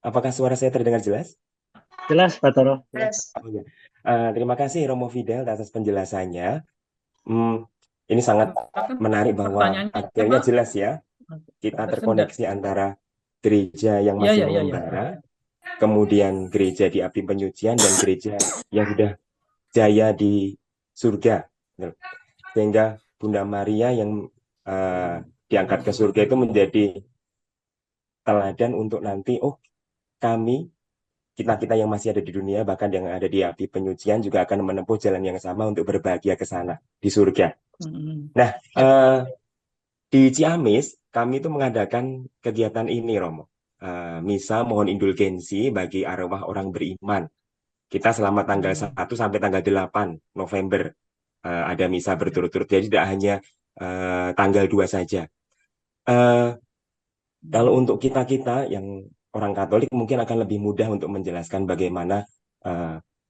Apakah suara saya terdengar jelas? Jelas, Pak Toro. Yes. Oh, iya. Terima kasih Romo Fidel atas penjelasannya. Ini sangat menarik bahwa Pertanyaannya, akhirnya Pak. jelas ya, kita terkoneksi antara gereja yang masih Iya. mengembara, kemudian gereja di api penyucian, dan gereja yang sudah jaya di surga. Sehingga Bunda Maria yang diangkat ke surga itu menjadi teladan untuk nanti, kami, kita yang masih ada di dunia, bahkan yang ada di api penyucian juga akan menempuh jalan yang sama untuk berbahagia ke sana, di surga. Nah, di Ciamis, kami itu mengadakan kegiatan ini, Romo. Misa mohon indulgensi bagi arwah orang beriman. Kita selama tanggal 1 sampai tanggal 8 November ada misa berturut-turut. Jadi tidak hanya tanggal 2 saja. Kalau untuk kita yang orang Katolik mungkin akan lebih mudah untuk menjelaskan bagaimana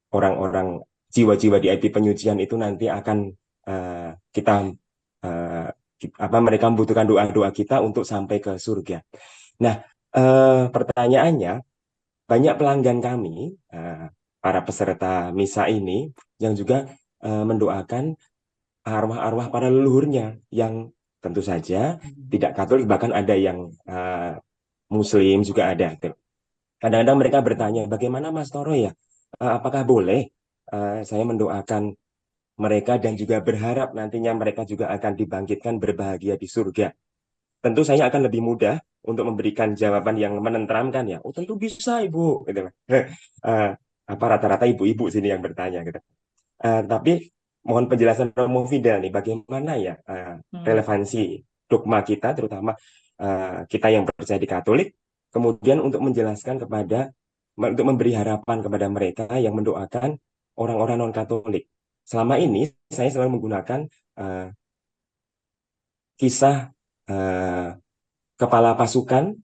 orang-orang jiwa-jiwa di IP penyucian itu nanti akan mereka membutuhkan doa-doa kita untuk sampai ke surga. Nah, pertanyaannya, banyak pelanggan kami, para peserta misa ini, yang juga mendoakan arwah-arwah para leluhurnya yang tentu saja tidak Katolik, bahkan ada yang Muslim juga ada. Kadang-kadang mereka bertanya, bagaimana Mas Toro ya? Apakah boleh saya mendoakan mereka dan juga berharap nantinya mereka juga akan dibangkitkan berbahagia di surga? Tentu saya akan lebih mudah untuk memberikan jawaban yang menenteramkan ya. Oh tentu bisa Ibu. Gitu. Rata-rata ibu-ibu sini yang bertanya. Gitu. Tapi mohon penjelasan Romo Fidel nih, bagaimana ya relevansi dogma kita, terutama kita yang percaya di Katolik, kemudian untuk menjelaskan untuk memberi harapan kepada mereka yang mendoakan orang-orang non-Katolik. Selama ini saya selalu menggunakan kisah kepala pasukan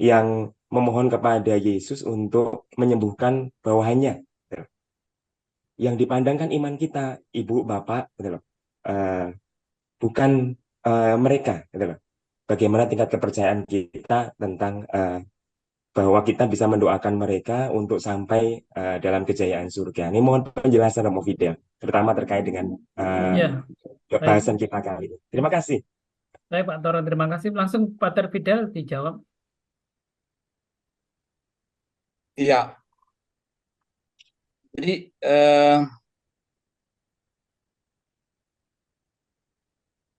yang memohon kepada Yesus untuk menyembuhkan bawahannya. Yang dipandangkan iman kita, ibu, bapak, gitu loh. Bukan mereka, gitu loh. Bagaimana tingkat kepercayaan kita tentang bahwa kita bisa mendoakan mereka untuk sampai dalam kejayaan surga. Ini mohon penjelasan Romo Fidel, terutama terkait dengan bahasan kita kali ini. Terima kasih. Baik Pak Toro, terima kasih. Langsung Pater Fidel dijawab. Iya. Jadi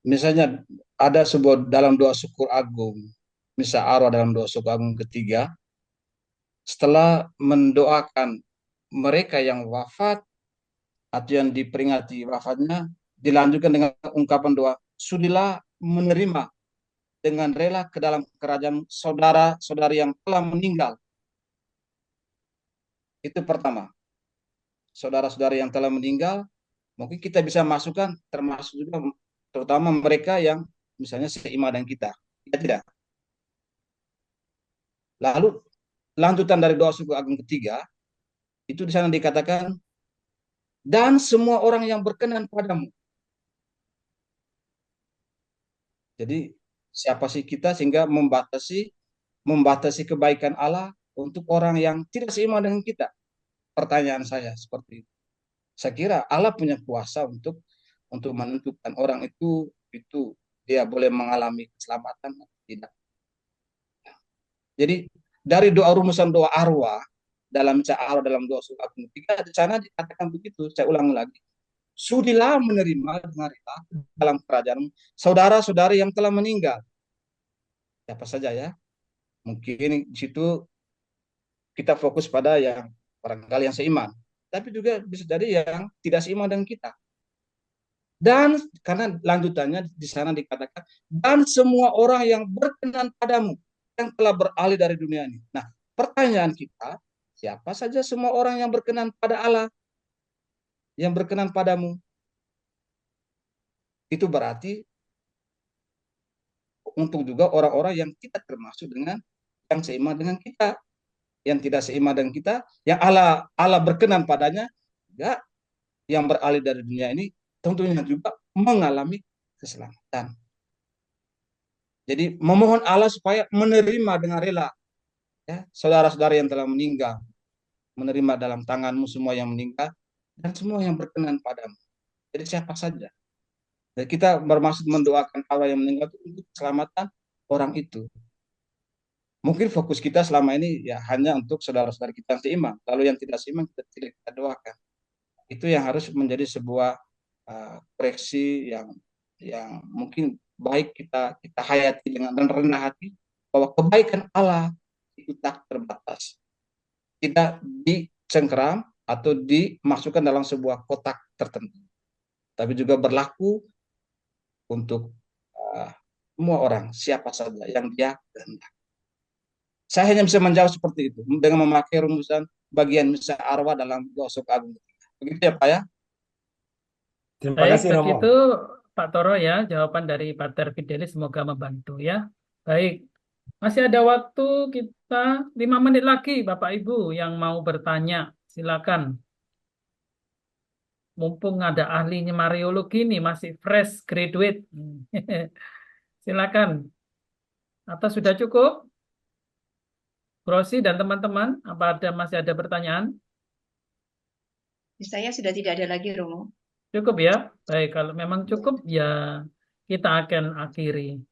misalnya ada sebuah dalam doa syukur agung, misal arwah dalam doa syukur agung ketiga, setelah mendoakan mereka yang wafat atau yang diperingati wafatnya, dilanjutkan dengan ungkapan doa, sudilah menerima dengan rela ke dalam kerajaan saudara-saudari yang telah meninggal Itu pertama. Saudara-saudara yang telah meninggal, mungkin kita bisa masukkan termasuk juga terutama mereka yang misalnya seiman dengan kita. Ya tidak. Lalu lanjutan dari doa suku agung ketiga, itu di sana dikatakan, dan semua orang yang berkenan padamu. Jadi siapa sih kita sehingga membatasi kebaikan Allah untuk orang yang tidak seiman dengan kita? Pertanyaan saya seperti itu. Saya kira Allah punya kuasa untuk menentukan orang itu dia boleh mengalami keselamatan atau tidak. Jadi dari doa rumusan doa arwah dalam arwah dalam doa surah Al-Fatihah di sana dikatakan begitu. Saya ulang lagi. Sudilah menerima dengan rela dalam kerajaan saudara-saudari yang telah meninggal. Siapa saja ya. Mungkin di situ kita fokus pada yang barangkali yang seiman. Tapi juga bisa jadi yang tidak seiman dengan kita. Dan karena lanjutannya di sana dikatakan, dan semua orang yang berkenan padamu, yang telah beralih dari dunia ini. Nah, pertanyaan kita, siapa saja semua orang yang berkenan pada Allah, yang berkenan padamu? Itu berarti untuk juga orang-orang yang tidak termasuk dengan yang seiman dengan kita, yang tidak seiman dengan kita, yang Allah berkenan padanya, ya, yang beralih dari dunia ini tentunya juga mengalami keselamatan. Jadi memohon Allah supaya menerima dengan rela ya saudara-saudara yang telah meninggal, menerima dalam tanganmu semua yang meninggal dan semua yang berkenan padamu. Jadi siapa saja. Dan kita bermaksud mendoakan Allah yang meninggal untuk keselamatan orang itu. Mungkin fokus kita selama ini ya hanya untuk saudara-saudara kita yang seiman. Lalu yang tidak seiman kita tidak kita doakan. Itu yang harus menjadi sebuah koreksi yang mungkin baik kita hayati dengan rendah hati bahwa kebaikan Allah itu tak terbatas, tidak dicengkeram atau dimasukkan dalam sebuah kotak tertentu, tapi juga berlaku untuk semua orang siapa saja yang dia kehendaki. Saya hanya bisa menjawab seperti itu dengan memakai rumusan bagian misa arwah dalam doa suku agung. Begitu ya Pak ya. Terima Baik, kasih Romo. begitu Pak Toro ya, jawaban dari Pater Fidelis semoga membantu ya. Baik, masih ada waktu kita 5 menit lagi Bapak Ibu yang mau bertanya, silakan. Mumpung ada ahlinya Mariologi nih, masih fresh graduate. Silakan. Atau sudah cukup? Brosi dan teman-teman, masih ada pertanyaan? Saya sudah tidak ada lagi, Romo. Cukup ya? Baik, kalau memang cukup ya kita akan akhiri.